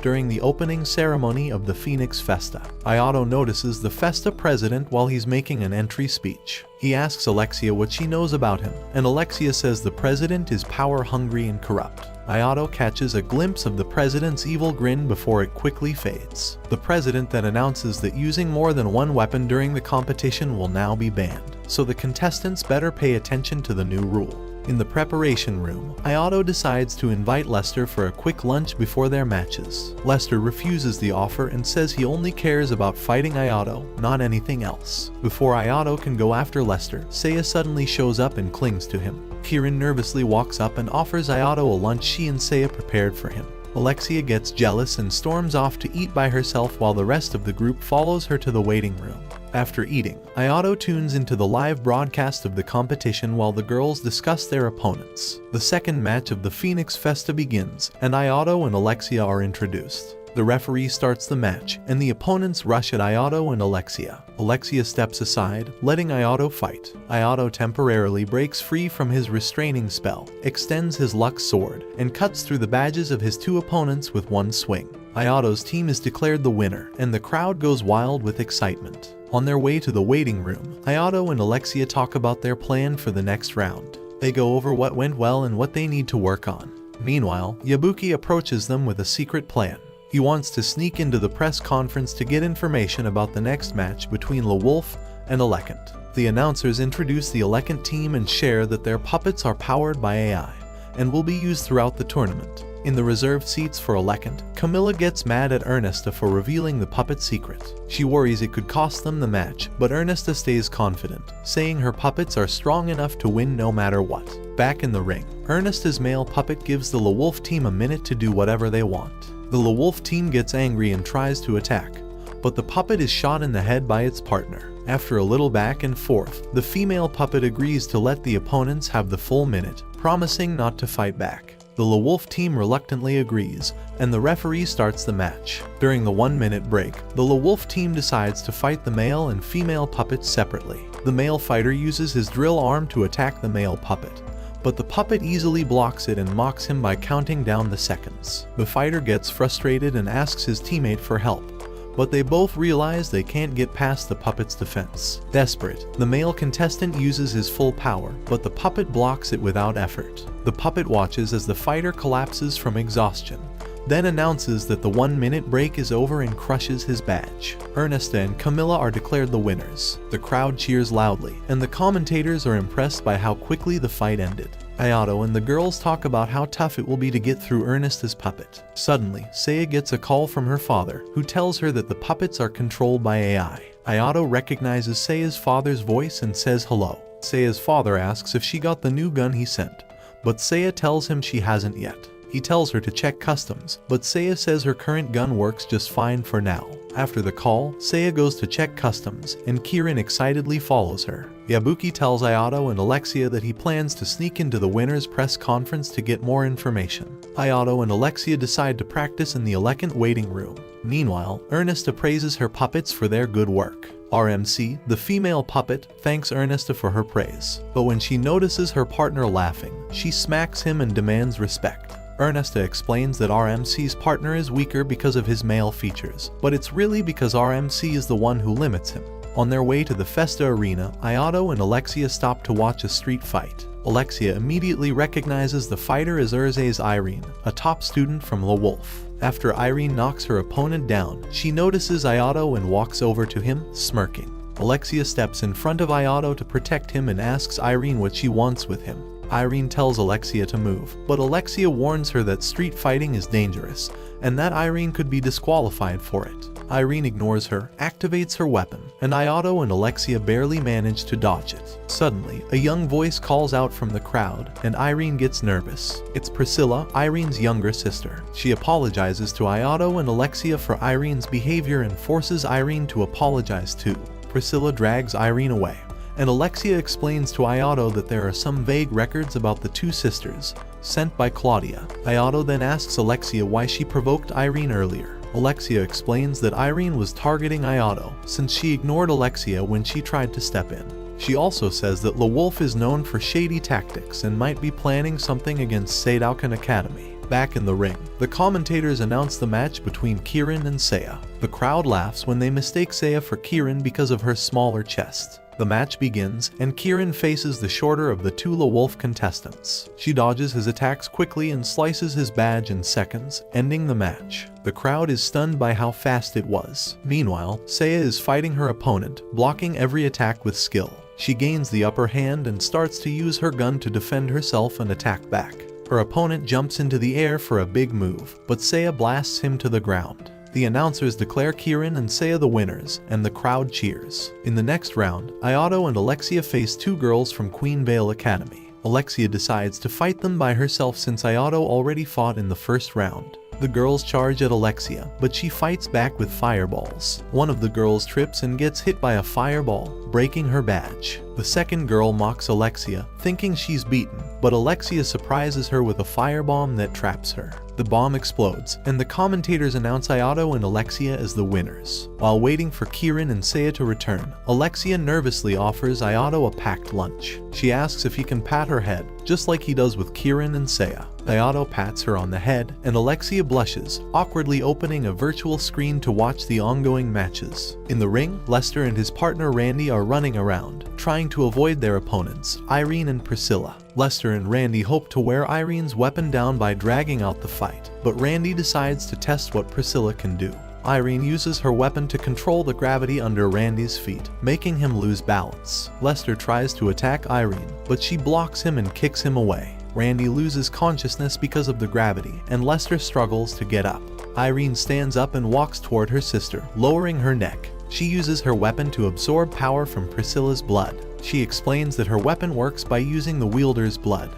During the opening ceremony of the Phoenix Festa, Ayato notices the Festa president while he's making an entry speech. He asks Alexia what she knows about him, and Alexia says the president is power-hungry and corrupt. Ayato catches a glimpse of the president's evil grin before it quickly fades. The president then announces that using more than one weapon during the competition will now be banned, so the contestants better pay attention to the new rule. In the preparation room, Ayato decides to invite Lester for a quick lunch before their matches. Lester refuses the offer and says he only cares about fighting Ayato, not anything else. Before Ayato can go after Lester, Seiya suddenly shows up and clings to him. Kirin nervously walks up and offers Ayato a lunch she and Seiya prepared for him. Alexia gets jealous and storms off to eat by herself while the rest of the group follows her to the waiting room. After eating, Ayato tunes into the live broadcast of the competition while the girls discuss their opponents. The second match of the Phoenix Festa begins, and Ayato and Alexia are introduced. The referee starts the match, and the opponents rush at Ayato and Alexia. Alexia steps aside, letting Ayato fight. Ayato temporarily breaks free from his restraining spell, extends his Lux sword, and cuts through the badges of his two opponents with one swing. Ayato's team is declared the winner, and the crowd goes wild with excitement. On their way to the waiting room, Ayato and Alexia talk about their plan for the next round. They go over what went well and what they need to work on. Meanwhile, Yabuki approaches them with a secret plan. He wants to sneak into the press conference to get information about the next match between La Wolf and Elekant. The announcers introduce the Elekant team and share that their puppets are powered by AI. and will be used throughout the tournament. In the reserved seats for Ecchi, Camilla gets mad at Ernesta for revealing the puppet secret. She worries it could cost them the match, but Ernesta stays confident, saying her puppets are strong enough to win no matter what. Back in the ring, Ernesta's male puppet gives the LeWolf team a minute to do whatever they want. The LeWolf team gets angry and tries to attack, but the puppet is shot in the head by its partner. After a little back and forth, the female puppet agrees to let the opponents have the full minute, promising not to fight back. The LeWolf team reluctantly agrees, and the referee starts the match. During the 1-minute break, the LeWolf team decides to fight the male and female puppets separately. The male fighter uses his drill arm to attack the male puppet, but the puppet easily blocks it and mocks him by counting down the seconds. The fighter gets frustrated and asks his teammate for help, but they both realize they can't get past the puppet's defense. Desperate, the male contestant uses his full power, but the puppet blocks it without effort. The puppet watches as the fighter collapses from exhaustion, then announces that the 1-minute break is over and crushes his badge. Ernesta and Camilla are declared the winners. The crowd cheers loudly, and the commentators are impressed by how quickly the fight ended. Ayato and the girls talk about how tough it will be to get through Ernesta's puppet. Suddenly, Seiya gets a call from her father, who tells her that the puppets are controlled by AI. Ayato recognizes Seiya's father's voice and says hello. Seiya's father asks if she got the new gun he sent, but Seiya tells him she hasn't yet. He tells her to check customs, but Seiya says her current gun works just fine for now. After the call, Seiya goes to check customs, and Kirin excitedly follows her. Yabuki tells Ayato and Alexia that he plans to sneak into the winner's press conference to get more information. Ayato and Alexia decide to practice in the Ecchi waiting room. Meanwhile, Ernesta praises her puppets for their good work. RMC, the female puppet, thanks Ernesta for her praise, but when she notices her partner laughing, she smacks him and demands respect. Ernesta explains that RMC's partner is weaker because of his male features, but it's really because RMC is the one who limits him. On their way to the Festa arena, Ayato and Alexia stop to watch a street fight. Alexia immediately recognizes the fighter as Urze's Irene, a top student from LeWolf. After Irene knocks her opponent down, she notices Ayato and walks over to him, smirking. Alexia steps in front of Ayato to protect him and asks Irene what she wants with him. Irene tells Alexia to move, but Alexia warns her that street fighting is dangerous, and that Irene could be disqualified for it. Irene ignores her, activates her weapon, and Ayato and Alexia barely manage to dodge it. Suddenly, a young voice calls out from the crowd, and Irene gets nervous. It's Priscilla, Irene's younger sister. She apologizes to Ayato and Alexia for Irene's behavior and forces Irene to apologize too. Priscilla drags Irene away, and Alexia explains to Ayato that there are some vague records about the two sisters, sent by Claudia. Ayato then asks Alexia why she provoked Irene earlier. Alexia explains that Irene was targeting Ayato, since she ignored Alexia when she tried to step in. She also says that LeWolf is known for shady tactics and might be planning something against Seidoukan Academy. Back in the ring, the commentators announce the match between Kirin and Seiya. The crowd laughs when they mistake Seiya for Kirin because of her smaller chest. The match begins, and Kirin faces the shorter of the two LeWolf contestants. She dodges his attacks quickly and slices his badge in seconds, ending the match. The crowd is stunned by how fast it was. Meanwhile, Seiya is fighting her opponent, blocking every attack with skill. She gains the upper hand and starts to use her gun to defend herself and attack back. Her opponent jumps into the air for a big move, but Seiya blasts him to the ground. The announcers declare Kirin and Seiya the winners, and the crowd cheers. In the next round, Ayato and Alexia face two girls from Queen Vale Academy. Alexia decides to fight them by herself since Ayato already fought in the first round. The girls charge at Alexia, but she fights back with fireballs. One of the girls trips and gets hit by a fireball, breaking her badge. The second girl mocks Alexia, thinking she's beaten, but Alexia surprises her with a firebomb that traps her. The bomb explodes, and the commentators announce Ayato and Alexia as the winners. While waiting for Kirin and Seiya to return, Alexia nervously offers Ayato a packed lunch. She asks if he can pat her head, just like he does with Kirin and Seiya. Ayato pats her on the head, and Alexia blushes, awkwardly opening a virtual screen to watch the ongoing matches. In the ring, Lester and his partner Randy are running around, trying to avoid their opponents, Irene and Priscilla. Lester and Randy hope to wear Irene's weapon down by dragging out the fight, but Randy decides to test what Priscilla can do. Irene uses her weapon to control the gravity under Randy's feet, making him lose balance. Lester tries to attack Irene, but she blocks him and kicks him away. Randy loses consciousness because of the gravity, and Lester struggles to get up. Irene stands up and walks toward her sister, lowering her neck. She uses her weapon to absorb power from Priscilla's blood. She explains that her weapon works by using the wielder's blood,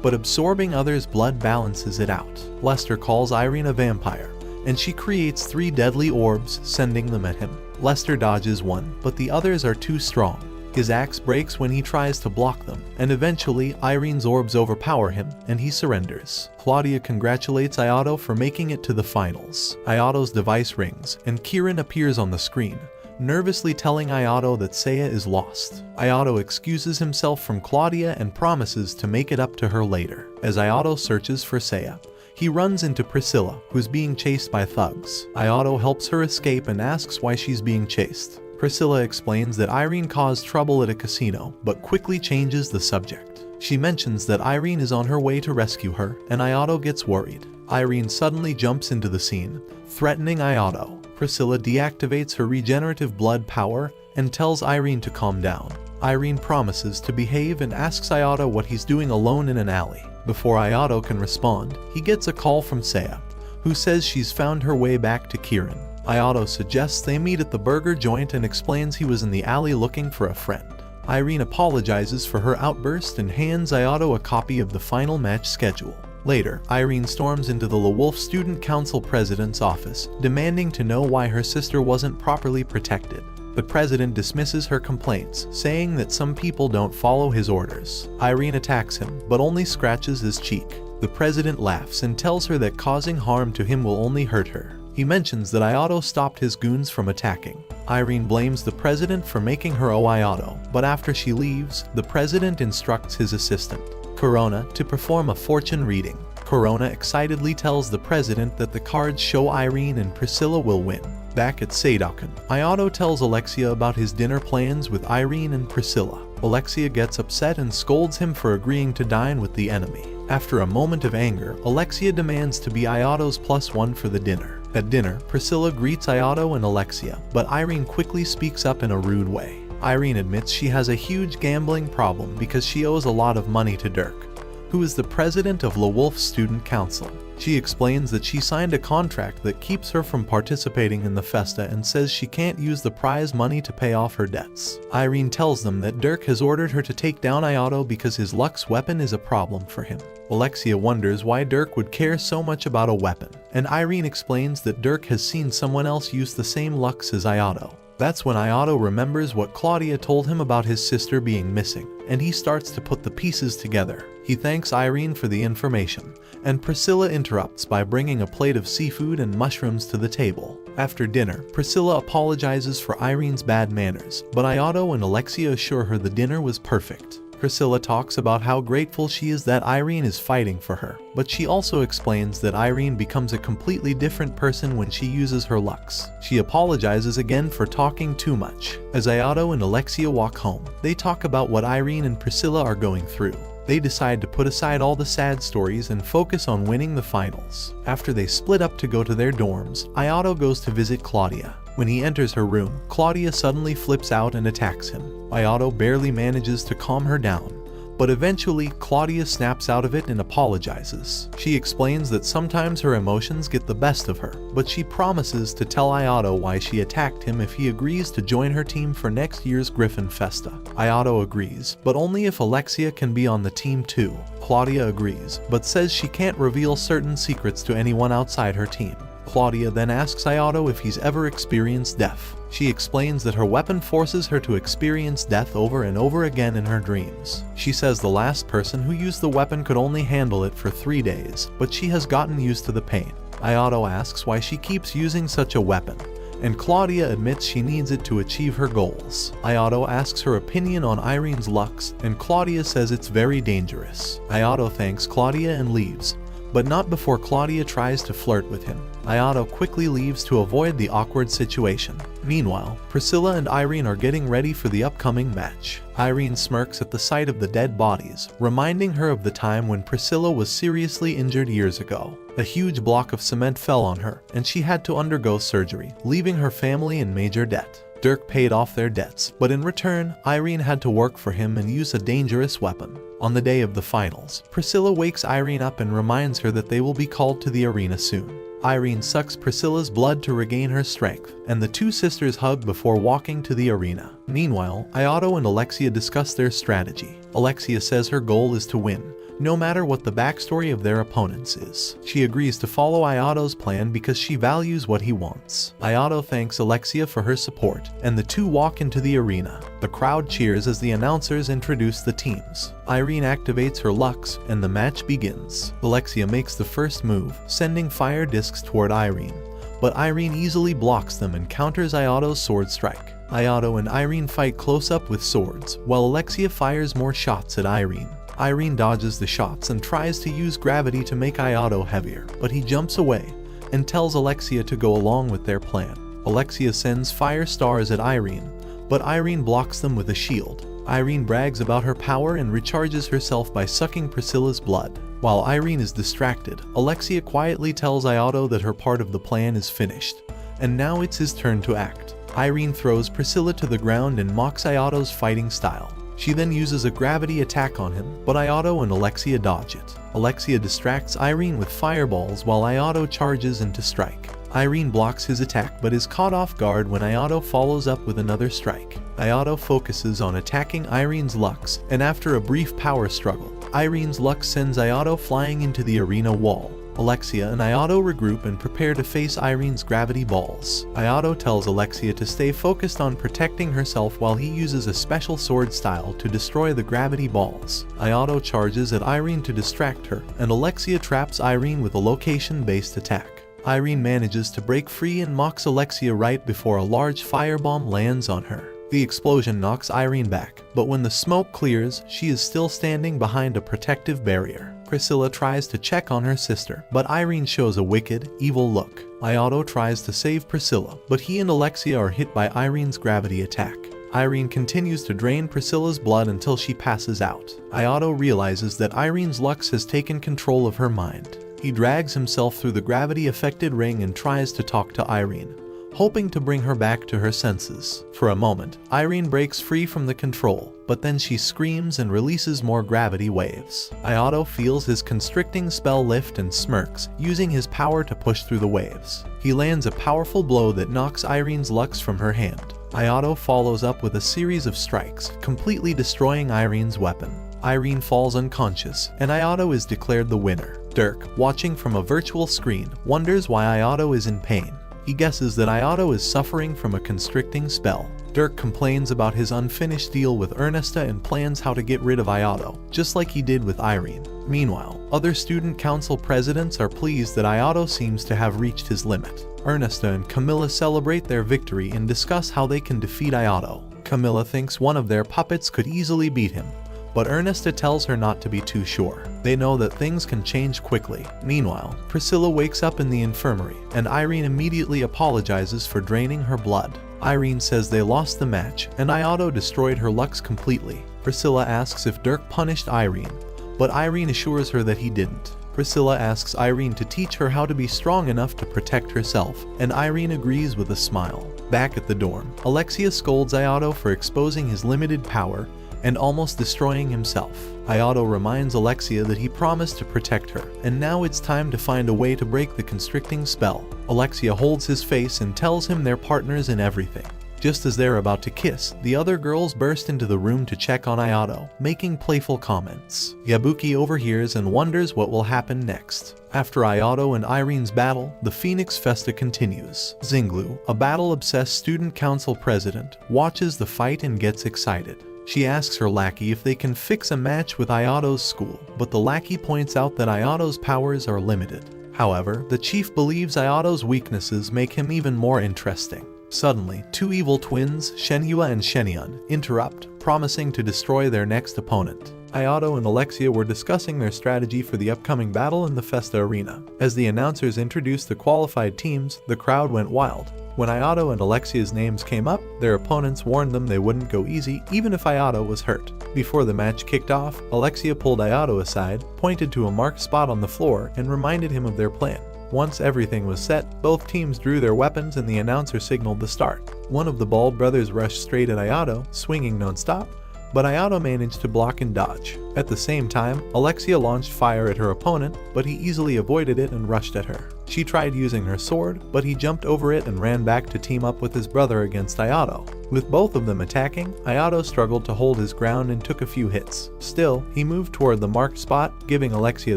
but absorbing others' blood balances it out. Lester calls Irene a vampire, and she creates 3 deadly orbs, sending them at him. Lester dodges one, but the others are too strong. His axe breaks when he tries to block them, and eventually Irene's orbs overpower him, and he surrenders. Claudia congratulates Ayato for making it to the finals. Ayato's device rings, and Kieran appears on the screen, nervously telling Ayato that Seiya is lost. Ayato excuses himself from Claudia and promises to make it up to her later. As Ayato searches for Seiya, he runs into Priscilla, who's being chased by thugs. Ayato helps her escape and asks why she's being chased. Priscilla explains that Irene caused trouble at a casino, but quickly changes the subject. She mentions that Irene is on her way to rescue her, and Ayato gets worried. Irene suddenly jumps into the scene, threatening Ayato. Priscilla deactivates her regenerative blood power and tells Irene to calm down. Irene promises to behave and asks Ayato what he's doing alone in an alley. Before Ayato can respond, he gets a call from Seiya, who says she's found her way back to Kieran. Ayato suggests they meet at the burger joint and explains he was in the alley looking for a friend. Irene apologizes for her outburst and hands Ayato a copy of the final match schedule. Later, Irene storms into the LeWolf Student Council president's office, demanding to know why her sister wasn't properly protected. The president dismisses her complaints, saying that some people don't follow his orders. Irene attacks him, but only scratches his cheek. The president laughs and tells her that causing harm to him will only hurt her. He mentions that Ayato stopped his goons from attacking. Irene blames the president for making her owe Ayato, but after she leaves, the president instructs his assistant, Corona, to perform a fortune reading. Corona excitedly tells the president that the cards show Irene and Priscilla will win. Back at Seidoukan, Ayato tells Alexia about his dinner plans with Irene and Priscilla. Alexia gets upset and scolds him for agreeing to dine with the enemy. After a moment of anger, Alexia demands to be Ayato's +1 for the dinner. At dinner, Priscilla greets Ayato and Alexia, but Irene quickly speaks up in a rude way. Irene admits she has a huge gambling problem because she owes a lot of money to Dirk, who is the president of LeWolf Student Council. She explains that she signed a contract that keeps her from participating in the festa and says she can't use the prize money to pay off her debts. Irene tells them that Dirk has ordered her to take down Ayato because his Lux weapon is a problem for him. Alexia wonders why Dirk would care so much about a weapon, and Irene explains that Dirk has seen someone else use the same Lux as Ayato. That's when Ayato remembers what Claudia told him about his sister being missing, and he starts to put the pieces together. He thanks Irene for the information, and Priscilla interrupts by bringing a plate of seafood and mushrooms to the table. After dinner, Priscilla apologizes for Irene's bad manners, but Ayato and Alexia assure her the dinner was perfect. Priscilla talks about how grateful she is that Irene is fighting for her, but she also explains that Irene becomes a completely different person when she uses her Lux. She apologizes again for talking too much. As Ayato and Alexia walk home, they talk about what Irene and Priscilla are going through. They decide to put aside all the sad stories and focus on winning the finals. After they split up to go to their dorms, Ayato goes to visit Claudia. When he enters her room, Claudia suddenly flips out and attacks him. Ayato barely manages to calm her down, but eventually Claudia snaps out of it and apologizes. She explains that sometimes her emotions get the best of her, but she promises to tell Ayato why she attacked him if he agrees to join her team for next year's Griffin Festa. Ayato agrees, but only if Alexia can be on the team too. Claudia agrees, but says she can't reveal certain secrets to anyone outside her team. Claudia then asks Ayato if he's ever experienced death. She explains that her weapon forces her to experience death over and over again in her dreams. She says the last person who used the weapon could only handle it for 3 days, but she has gotten used to the pain. Ayato asks why she keeps using such a weapon, and Claudia admits she needs it to achieve her goals. Ayato asks her opinion on Irene's Lux, and Claudia says it's very dangerous. Ayato thanks Claudia and leaves, but not before Claudia tries to flirt with him. Ayato quickly leaves to avoid the awkward situation. Meanwhile, Priscilla and Irene are getting ready for the upcoming match. Irene smirks at the sight of the dead bodies, reminding her of the time when Priscilla was seriously injured years ago. A huge block of cement fell on her, and she had to undergo surgery, leaving her family in major debt. Dirk paid off their debts, but in return, Irene had to work for him and use a dangerous weapon. On the day of the finals, Priscilla wakes Irene up and reminds her that they will be called to the arena soon. Irene sucks Priscilla's blood to regain her strength, and the two sisters hug before walking to the arena. Meanwhile, Ayato and Alexia discuss their strategy. Alexia says her goal is to win, no matter what the backstory of their opponents is. She agrees to follow Ayato's plan because she values what he wants. Ayato thanks Alexia for her support, and the two walk into the arena. The crowd cheers as the announcers introduce the teams. Irene activates her Lux, and the match begins. Alexia makes the first move, sending fire discs toward Irene, but Irene easily blocks them and counters Ayato's sword strike. Ayato and Irene fight close up with swords, while Alexia fires more shots at Irene. Irene dodges the shots and tries to use gravity to make Ayato heavier, but he jumps away and tells Alexia to go along with their plan. Alexia sends fire stars at Irene, but Irene blocks them with a shield. Irene brags about her power and recharges herself by sucking Priscilla's blood. While Irene is distracted, Alexia quietly tells Ayato that her part of the plan is finished, and now it's his turn to act. Irene throws Priscilla to the ground and mocks Ayato's fighting style. She then uses a gravity attack on him, but Ayato and Alexia dodge it. Alexia distracts Irene with fireballs while Ayato charges in to strike. Irene blocks his attack but is caught off guard when Ayato follows up with another strike. Ayato focuses on attacking Irene's Lux, and after a brief power struggle, Irene's Lux sends Ayato flying into the arena wall. Alexia and Ayato regroup and prepare to face Irene's gravity balls. Ayato tells Alexia to stay focused on protecting herself while he uses a special sword style to destroy the gravity balls. Ayato charges at Irene to distract her, and Alexia traps Irene with a location-based attack. Irene manages to break free and mocks Alexia right before a large firebomb lands on her. The explosion knocks Irene back, but when the smoke clears, she is still standing behind a protective barrier. Priscilla tries to check on her sister, but Irene shows a wicked, evil look. Ayato tries to save Priscilla, but he and Alexia are hit by Irene's gravity attack. Irene continues to drain Priscilla's blood until she passes out. Ayato realizes that Irene's Lux has taken control of her mind. He drags himself through the gravity-affected ring and tries to talk to Irene, hoping to bring her back to her senses. For a moment, Irene breaks free from the control, but then she screams and releases more gravity waves. Ayato feels his constricting spell lift and smirks, using his power to push through the waves. He lands a powerful blow that knocks Irene's Lux from her hand. Ayato follows up with a series of strikes, completely destroying Irene's weapon. Irene falls unconscious, and Ayato is declared the winner. Dirk, watching from a virtual screen, wonders why Ayato is in pain. He guesses that Ayato is suffering from a constricting spell. Dirk complains about his unfinished deal with Ernesta and plans how to get rid of Ayato, just like he did with Irene. Meanwhile, other student council presidents are pleased that Ayato seems to have reached his limit. Ernesta and Camilla celebrate their victory and discuss how they can defeat Ayato. Camilla thinks one of their puppets could easily beat him, but Ernesta tells her not to be too sure. They know that things can change quickly. Meanwhile, Priscilla wakes up in the infirmary, and Irene immediately apologizes for draining her blood. Irene says they lost the match, and Ayato destroyed her Lux completely. Priscilla asks if Dirk punished Irene, but Irene assures her that he didn't. Priscilla asks Irene to teach her how to be strong enough to protect herself, and Irene agrees with a smile. Back at the dorm, Alexia scolds Ayato for exposing his limited power and almost destroying himself. Ayato reminds Alexia that he promised to protect her, and now it's time to find a way to break the constricting spell. Alexia holds his face and tells him they're partners in everything. Just as they're about to kiss, the other girls burst into the room to check on Ayato, making playful comments. Yabuki overhears and wonders what will happen next. After Ayato and Irene's battle, the Phoenix Festa continues. Zinglu, a battle-obsessed student council president, watches the fight and gets excited. She asks her lackey if they can fix a match with Ayato's school, but the lackey points out that Ayato's powers are limited. However, the chief believes Ayato's weaknesses make him even more interesting. Suddenly, two evil twins, Shenhua and Shenian, interrupt, promising to destroy their next opponent. Ayato and Alexia were discussing their strategy for the upcoming battle in the Festa arena. As the announcers introduced the qualified teams, the crowd went wild. When Ayato and Alexia's names came up, their opponents warned them they wouldn't go easy even if Ayato was hurt. Before the match kicked off, Alexia pulled Ayato aside, pointed to a marked spot on the floor, and reminded him of their plan. Once everything was set, both teams drew their weapons and the announcer signaled the start. One of the bald brothers rushed straight at Ayato, swinging non-stop, but Ayato managed to block and dodge. At the same time, Alexia launched fire at her opponent, but he easily avoided it and rushed at her. She tried using her sword, but he jumped over it and ran back to team up with his brother against Ayato. With both of them attacking, Ayato struggled to hold his ground and took a few hits. Still, he moved toward the marked spot, giving Alexia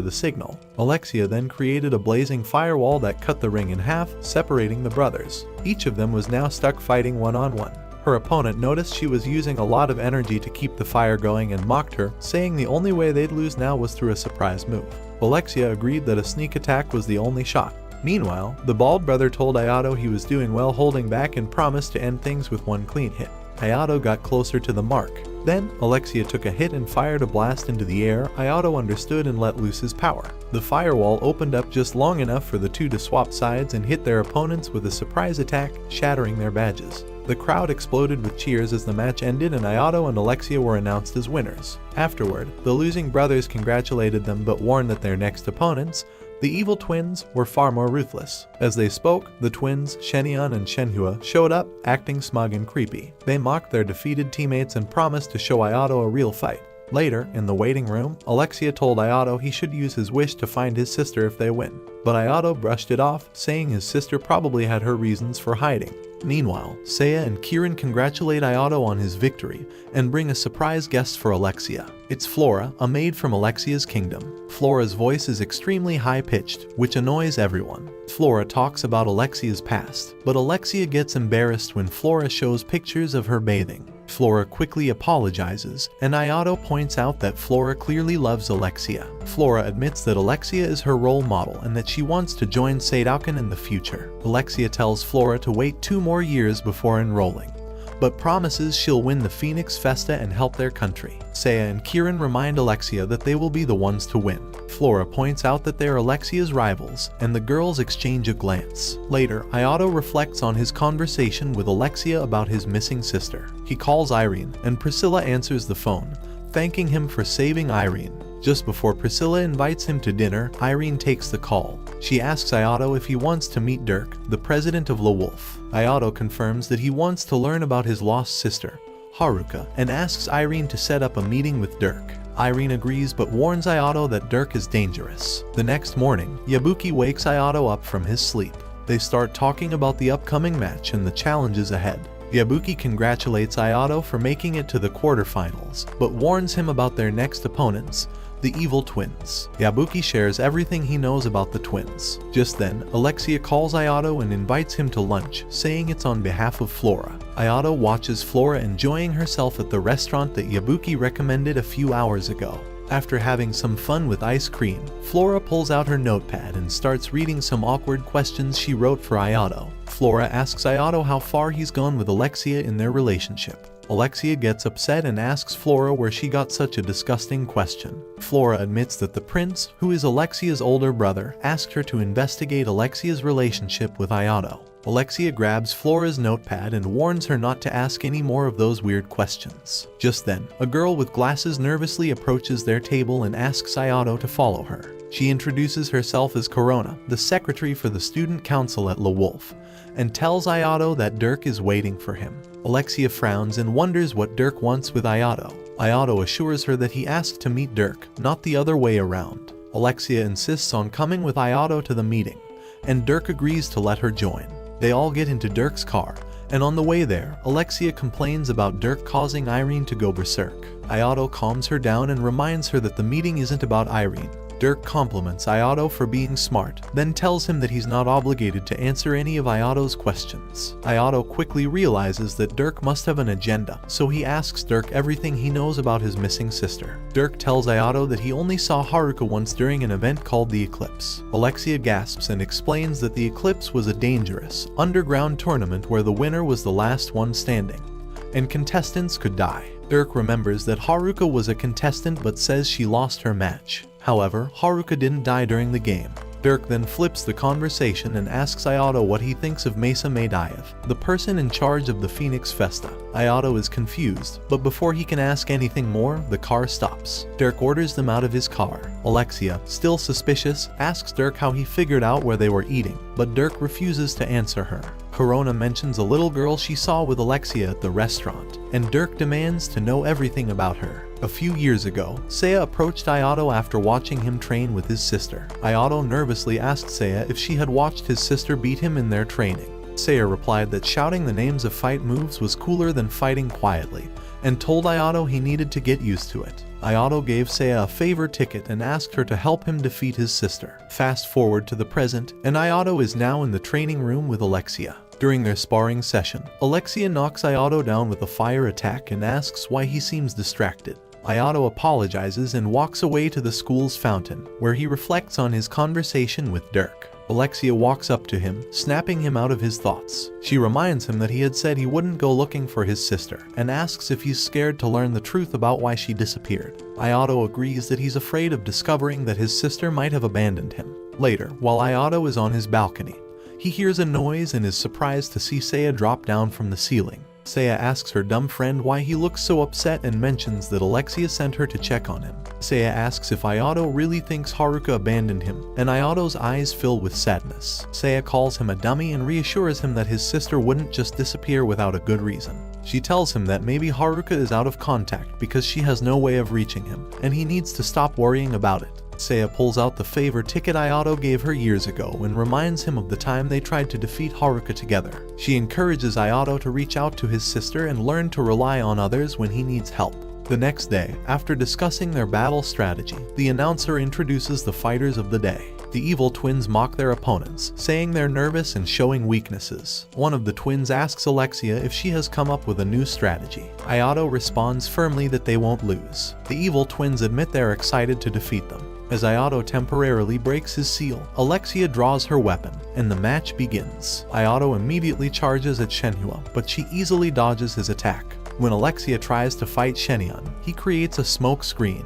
the signal. Alexia then created a blazing firewall that cut the ring in half, separating the brothers. Each of them was now stuck fighting one-on-one. Her opponent noticed she was using a lot of energy to keep the fire going and mocked her, saying the only way they'd lose now was through a surprise move. Alexia agreed that a sneak attack was the only shot. Meanwhile, the bald brother told Ayato he was doing well holding back and promised to end things with one clean hit. Ayato got closer to the mark. Then, Alexia took a hit and fired a blast into the air. Ayato understood and let loose his power. The firewall opened up just long enough for the two to swap sides and hit their opponents with a surprise attack, shattering their badges. The crowd exploded with cheers as the match ended and Ayato and Alexia were announced as winners. Afterward, the losing brothers congratulated them but warned that their next opponents, the evil twins, were far more ruthless. As they spoke, the twins, Shenian and Shenhua, showed up, acting smug and creepy. They mocked their defeated teammates and promised to show Ayato a real fight. Later, in the waiting room, Alexia told Ayato he should use his wish to find his sister if they win. But Ayato brushed it off, saying his sister probably had her reasons for hiding. Meanwhile, Seiya and Kirin congratulate Ayato on his victory and bring a surprise guest for Alexia. It's Flora, a maid from Alexia's kingdom. Flora's voice is extremely high-pitched, which annoys everyone. Flora talks about Alexia's past, but Alexia gets embarrassed when Flora shows pictures of her bathing. Flora quickly apologizes, and Ayato points out that Flora clearly loves Alexia. Flora admits that Alexia is her role model and that she wants to join Seidoukan in the future. Alexia tells Flora to wait 2 more years before enrolling, but promises she'll win the Phoenix Festa and help their country. Seiya and Kirin remind Alexia that they will be the ones to win. Flora points out that they are Alexia's rivals, and the girls exchange a glance. Later, Ayato reflects on his conversation with Alexia about his missing sister. He calls Irene, and Priscilla answers the phone, thanking him for saving Irene. Just before Priscilla invites him to dinner, Irene takes the call. She asks Ayato if he wants to meet Dirk, the president of La Wolf. Ayato confirms that he wants to learn about his lost sister, Haruka, and asks Irene to set up a meeting with Dirk. Irene agrees but warns Ayato that Dirk is dangerous. The next morning, Yabuki wakes Ayato up from his sleep. They start talking about the upcoming match and the challenges ahead. Yabuki congratulates Ayato for making it to the quarterfinals, but warns him about their next opponents, the evil twins. Yabuki shares everything he knows about the twins. Just then, Alexia calls Ayato and invites him to lunch, saying it's on behalf of Flora. Ayato watches Flora enjoying herself at the restaurant that Yabuki recommended a few hours ago. After having some fun with ice cream, Flora pulls out her notepad and starts reading some awkward questions she wrote for Ayato. Flora asks Ayato how far he's gone with Alexia in their relationship. Alexia gets upset and asks Flora where she got such a disgusting question. Flora admits that the prince, who is Alexia's older brother, asked her to investigate Alexia's relationship with Ayato. Alexia grabs Flora's notepad and warns her not to ask any more of those weird questions. Just then, a girl with glasses nervously approaches their table and asks Ayato to follow her. She introduces herself as Corona, the secretary for the student council at La Wolf, and tells Ayato that Dirk is waiting for him. Alexia frowns and wonders what Dirk wants with Ayato. Ayato assures her that he asked to meet Dirk, not the other way around. Alexia insists on coming with Ayato to the meeting, and Dirk agrees to let her join. They all get into Dirk's car, and on the way there, Alexia complains about Dirk causing Irene to go berserk. Ayato calms her down and reminds her that the meeting isn't about Irene. Dirk compliments Ayato for being smart, then tells him that he's not obligated to answer any of Ayato's questions. Ayato quickly realizes that Dirk must have an agenda, so he asks Dirk everything he knows about his missing sister. Dirk tells Ayato that he only saw Haruka once during an event called the Eclipse. Alexia gasps and explains that the Eclipse was a dangerous, underground tournament where the winner was the last one standing, and contestants could die. Dirk remembers that Haruka was a contestant but says she lost her match. However, Haruka didn't die during the game. Dirk then flips the conversation and asks Ayato what he thinks of Mesa Madaev, the person in charge of the Phoenix Festa. Ayato is confused, but before he can ask anything more, the car stops. Dirk orders them out of his car. Alexia, still suspicious, asks Dirk how he figured out where they were eating, but Dirk refuses to answer her. Corona mentions a little girl she saw with Alexia at the restaurant, and Dirk demands to know everything about her. A few years ago, Seiya approached Ayato after watching him train with his sister. Ayato nervously asked Seiya if she had watched his sister beat him in their training. Seiya replied that shouting the names of fight moves was cooler than fighting quietly, and told Ayato he needed to get used to it. Ayato gave Seiya a favor ticket and asked her to help him defeat his sister. Fast forward to the present, and Ayato is now in the training room with Alexia. During their sparring session, Alexia knocks Ayato down with a fire attack and asks why he seems distracted. Ayato apologizes and walks away to the school's fountain, where he reflects on his conversation with Dirk. Alexia walks up to him, snapping him out of his thoughts. She reminds him that he had said he wouldn't go looking for his sister, and asks if he's scared to learn the truth about why she disappeared. Ayato agrees that he's afraid of discovering that his sister might have abandoned him. Later, while Ayato is on his balcony, he hears a noise and is surprised to see Seiya drop down from the ceiling. Seiya asks her dumb friend why he looks so upset and mentions that Alexia sent her to check on him. Seiya asks if Ayato really thinks Haruka abandoned him, and Ayato's eyes fill with sadness. Seiya calls him a dummy and reassures him that his sister wouldn't just disappear without a good reason. She tells him that maybe Haruka is out of contact because she has no way of reaching him, and he needs to stop worrying about it. Seiya pulls out the favor ticket Ayato gave her years ago and reminds him of the time they tried to defeat Haruka together. She encourages Ayato to reach out to his sister and learn to rely on others when he needs help. The next day, after discussing their battle strategy, the announcer introduces the fighters of the day. The evil twins mock their opponents, saying they're nervous and showing weaknesses. One of the twins asks Alexia if she has come up with a new strategy. Ayato responds firmly that they won't lose. The evil twins admit they're excited to defeat them. As Ayato temporarily breaks his seal, Alexia draws her weapon, and the match begins. Ayato immediately charges at Shenhua, but she easily dodges his attack. When Alexia tries to fight Shenyan, he creates a smoke screen,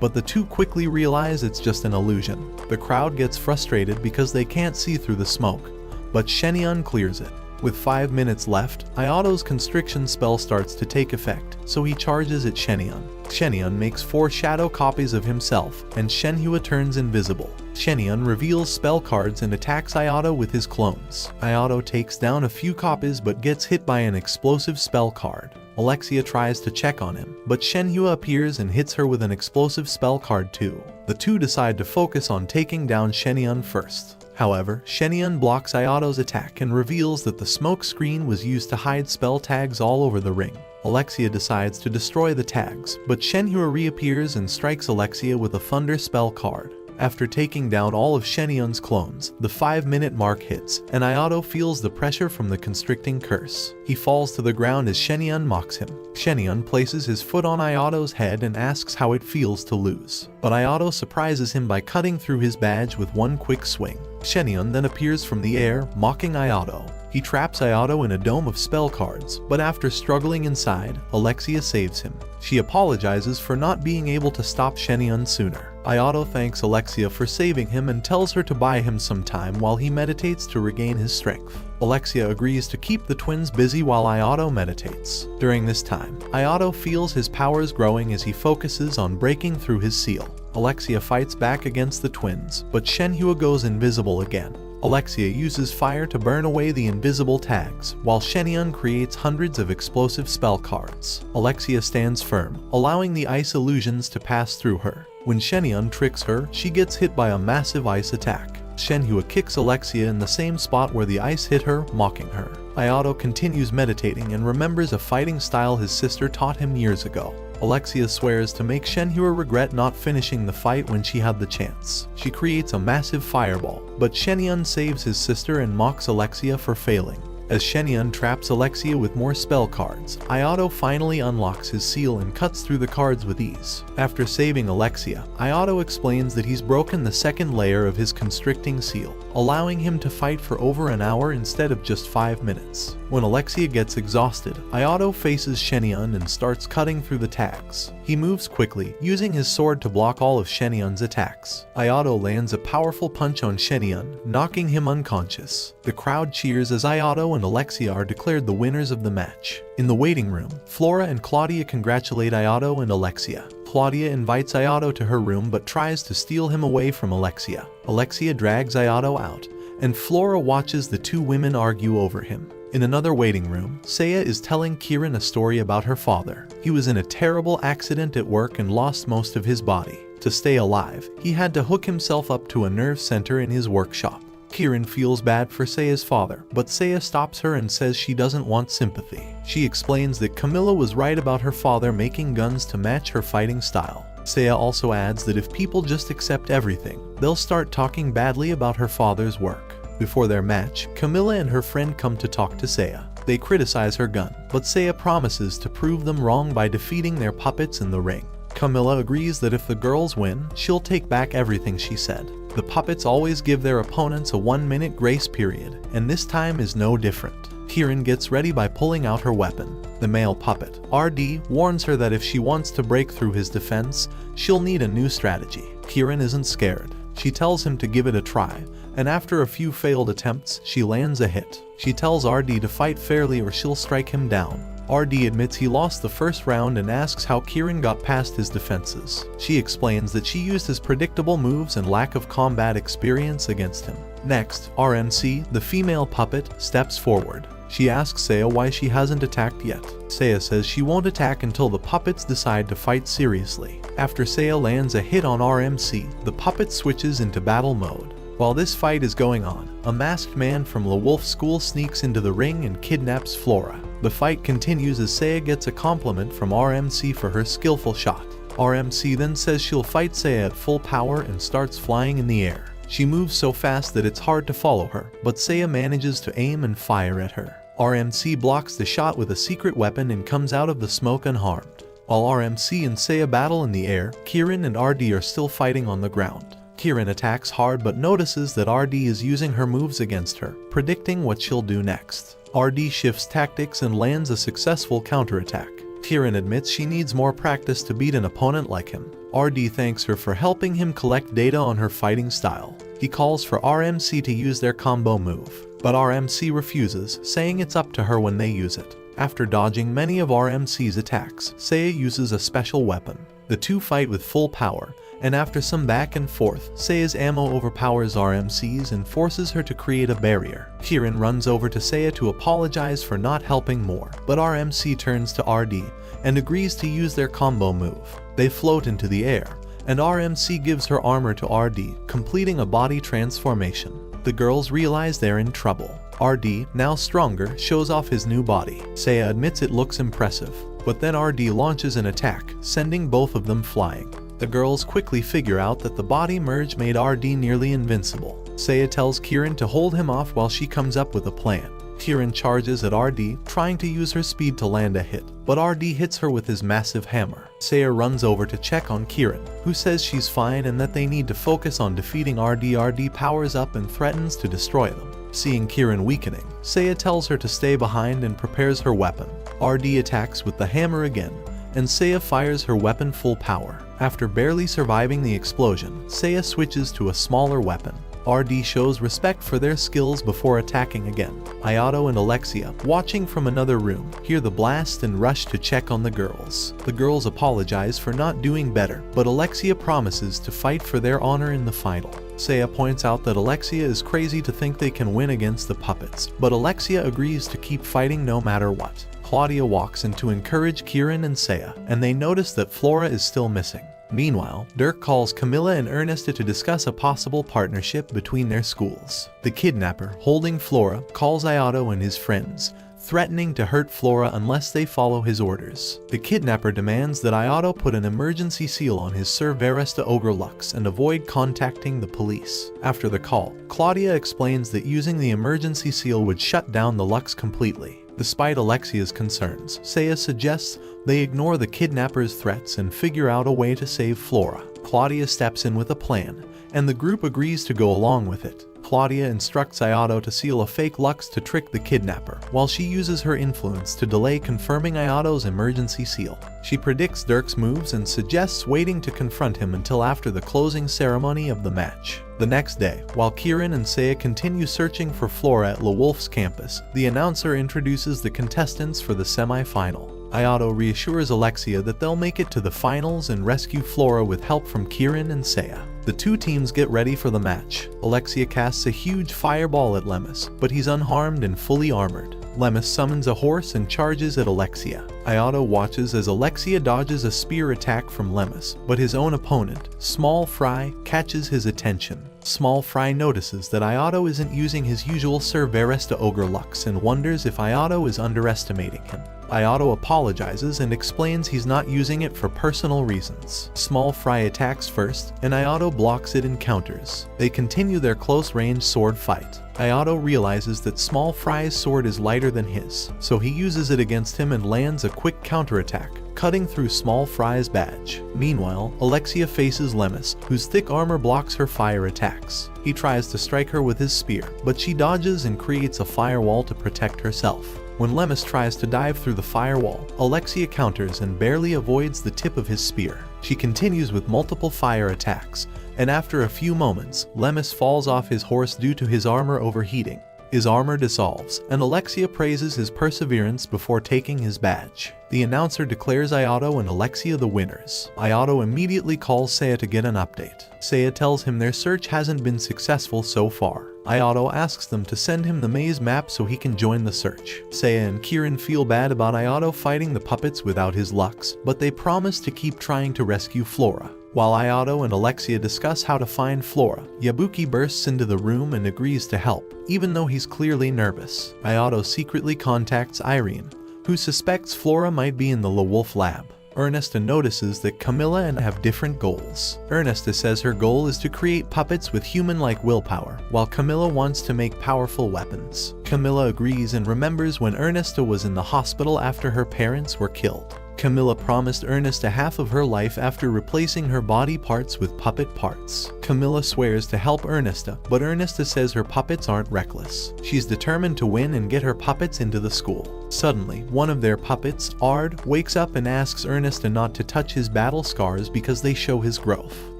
but the two quickly realize it's just an illusion. The crowd gets frustrated because they can't see through the smoke, but Shenyan clears it. With 5 minutes left, Ayato's constriction spell starts to take effect, so he charges at Shenyan. Shenyan makes 4 shadow copies of himself, and Shenhua turns invisible. Shenyan reveals spell cards and attacks Ayato with his clones. Ayato takes down a few copies but gets hit by an explosive spell card. Alexia tries to check on him, but Shenhua appears and hits her with an explosive spell card too. The two decide to focus on taking down Shenyan first. However, Shenyan blocks Ayato's attack and reveals that the smoke screen was used to hide spell tags all over the ring. Alexia decides to destroy the tags, but Shenhua reappears and strikes Alexia with a thunder spell card. After taking down all of Shenyan's clones, the 5-minute mark hits, and Ayato feels the pressure from the constricting curse. He falls to the ground as Shenyan mocks him. Shenyan places his foot on Ayato's head and asks how it feels to lose. But Ayato surprises him by cutting through his badge with one quick swing. Shenyan then appears from the air, mocking Ayato. He traps Ayato in a dome of spell cards, but after struggling inside, Alexia saves him. She apologizes for not being able to stop Shenyan sooner. Ayato thanks Alexia for saving him and tells her to buy him some time while he meditates to regain his strength. Alexia agrees to keep the twins busy while Ayato meditates. During this time, Ayato feels his powers growing as he focuses on breaking through his seal. Alexia fights back against the twins, but Shenhua goes invisible again. Alexia uses fire to burn away the invisible tags, while Shenyan creates hundreds of explosive spell cards. Alexia stands firm, allowing the ice illusions to pass through her. When Shenyan tricks her, she gets hit by a massive ice attack. Shenhua kicks Alexia in the same spot where the ice hit her, mocking her. Ayato continues meditating and remembers a fighting style his sister taught him years ago. Alexia swears to make Shenhua regret not finishing the fight when she had the chance. She creates a massive fireball, but Shenyan saves his sister and mocks Alexia for failing. As Shenyan traps Alexia with more spell cards, Ayato finally unlocks his seal and cuts through the cards with ease. After saving Alexia, Ayato explains that he's broken the second layer of his constricting seal, allowing him to fight for over an hour instead of just 5 minutes. When Alexia gets exhausted, Ayato faces Shenyan and starts cutting through the tags. He moves quickly, using his sword to block all of Shenyan's attacks. Ayato lands a powerful punch on Shenyan, knocking him unconscious. The crowd cheers as Ayato and Alexia are declared the winners of the match. In the waiting room, Flora and Claudia congratulate Ayato and Alexia. Claudia invites Ayato to her room but tries to steal him away from Alexia. Alexia drags Ayato out, and Flora watches the two women argue over him. In another waiting room, Seiya is telling Kieran a story about her father. He was in a terrible accident at work and lost most of his body. To stay alive, he had to hook himself up to a nerve center in his workshop. Kieran feels bad for Seiya's father, but Seiya stops her and says she doesn't want sympathy. She explains that Camilla was right about her father making guns to match her fighting style. Seiya also adds that if people just accept everything, they'll start talking badly about her father's work. Before their match, Camilla and her friend come to talk to Seiya. They criticize her gun, but Seiya promises to prove them wrong by defeating their puppets in the ring. Camilla agrees that if the girls win, she'll take back everything she said. The puppets always give their opponents a 1-minute grace period, and this time is no different. Kieran gets ready by pulling out her weapon. The male puppet, RD, warns her that if she wants to break through his defense, she'll need a new strategy. Kieran isn't scared. She tells him to give it a try, and after a few failed attempts, she lands a hit. She tells RD to fight fairly or she'll strike him down. RD admits he lost the first round and asks how Kieran got past his defenses. She explains that she used his predictable moves and lack of combat experience against him. Next, RMC, the female puppet, steps forward. She asks Seiya why she hasn't attacked yet. Seiya says she won't attack until the puppets decide to fight seriously. After Seiya lands a hit on RMC, the puppet switches into battle mode. While this fight is going on, a masked man from the Wolf School sneaks into the ring and kidnaps Flora. The fight continues as Seiya gets a compliment from RMC for her skillful shot. RMC then says she'll fight Seiya at full power and starts flying in the air. She moves so fast that it's hard to follow her, but Seiya manages to aim and fire at her. RMC blocks the shot with a secret weapon and comes out of the smoke unharmed. While RMC and Seiya battle in the air, Kieran and RD are still fighting on the ground. Kieran attacks hard but notices that RD is using her moves against her, predicting what she'll do next. RD shifts tactics and lands a successful counterattack. Kieran admits she needs more practice to beat an opponent like him. RD thanks her for helping him collect data on her fighting style. He calls for RMC to use their combo move, but RMC refuses, saying it's up to her when they use it. After dodging many of RMC's attacks, Seiya uses a special weapon. The two fight with full power, and after some back and forth, Seiya's ammo overpowers RMC's and forces her to create a barrier. Kieran runs over to Seiya to apologize for not helping more, but RMC turns to RD and agrees to use their combo move. They float into the air, and RMC gives her armor to RD, completing a body transformation. The girls realize they're in trouble. RD, now stronger, shows off his new body. Seiya admits it looks impressive, but then RD launches an attack, sending both of them flying. The girls quickly figure out that the body merge made RD nearly invincible. Seiya tells Kieran to hold him off while she comes up with a plan. Kieran charges at RD, trying to use her speed to land a hit, but RD hits her with his massive hammer. Seiya runs over to check on Kieran, who says she's fine and that they need to focus on defeating RD. RD powers up and threatens to destroy them. Seeing Kieran weakening, Seiya tells her to stay behind and prepares her weapon. RD attacks with the hammer again, and Seiya fires her weapon full power. After barely surviving the explosion, Seiya switches to a smaller weapon. RD shows respect for their skills before attacking again. Ayato and Alexia, watching from another room, hear the blast and rush to check on the girls. The girls apologize for not doing better, but Alexia promises to fight for their honor in the final. Seiya points out that Alexia is crazy to think they can win against the puppets, but Alexia agrees to keep fighting no matter what. Claudia walks in to encourage Kieran and Seiya, and they notice that Flora is still missing. Meanwhile, Dirk calls Camilla and Ernesta to discuss a possible partnership between their schools. The kidnapper, holding Flora, calls Ayato and his friends, threatening to hurt Flora unless they follow his orders. The kidnapper demands that Ayato put an emergency seal on his Sir Veresta Ogre Lux and avoid contacting the police. After the call, Claudia explains that using the emergency seal would shut down the Lux completely. Despite Alexia's concerns, Seiya suggests they ignore the kidnapper's threats and figure out a way to save Flora. Claudia steps in with a plan, and the group agrees to go along with it. Claudia instructs Ayato to seal a fake Lux to trick the kidnapper, while she uses her influence to delay confirming Ayato's emergency seal. She predicts Dirk's moves and suggests waiting to confront him until after the closing ceremony of the match. The next day, while Kieran and Seiya continue searching for Flora at Le Wolf's campus, the announcer introduces the contestants for the semi-final. Ayato reassures Alexia that they'll make it to the finals and rescue Flora with help from Kieran and Seiya. The two teams get ready for the match. Alexia casts a huge fireball at Lemus, but he's unharmed and fully armored. Lemus summons a horse and charges at Alexia. Ayato watches as Alexia dodges a spear attack from Lemus, but his own opponent, Small Fry, catches his attention. Small Fry notices that Ayato isn't using his usual Sir Veresta Ogre Lux and wonders if Ayato is underestimating him. Ayato apologizes and explains he's not using it for personal reasons. Small Fry attacks first, and Ayato blocks it and counters. They continue their close-range sword fight. Ayato realizes that Small Fry's sword is lighter than his, so he uses it against him and lands a quick counterattack, cutting through Small Fry's badge. Meanwhile, Alexia faces Lemus, whose thick armor blocks her fire attacks. He tries to strike her with his spear, but she dodges and creates a firewall to protect herself. When Lemus tries to dive through the firewall, Alexia counters and barely avoids the tip of his spear. She continues with multiple fire attacks, and after a few moments, Lemus falls off his horse due to his armor overheating. His armor dissolves, and Alexia praises his perseverance before taking his badge. The announcer declares Ayato and Alexia the winners. Ayato immediately calls Seiya to get an update. Seiya tells him their search hasn't been successful so far. Ayato asks them to send him the maze map so he can join the search. Seiya and Kirin feel bad about Ayato fighting the puppets without his Lux, but they promise to keep trying to rescue Flora. While Ayato and Alexia discuss how to find Flora, Yabuki bursts into the room and agrees to help, even though he's clearly nervous. Ayato secretly contacts Irene, who suspects Flora might be in the LeWolf lab. Ernesta notices that Camilla and have different goals. Ernesta says her goal is to create puppets with human-like willpower, while Camilla wants to make powerful weapons. Camilla agrees and remembers when Ernesta was in the hospital after her parents were killed. Camilla promised Ernesta half of her life after replacing her body parts with puppet parts. Camilla swears to help Ernesta, but Ernesta says her puppets aren't reckless. She's determined to win and get her puppets into the school. Suddenly, one of their puppets, Ard, wakes up and asks Ernesta not to touch his battle scars because they show his growth.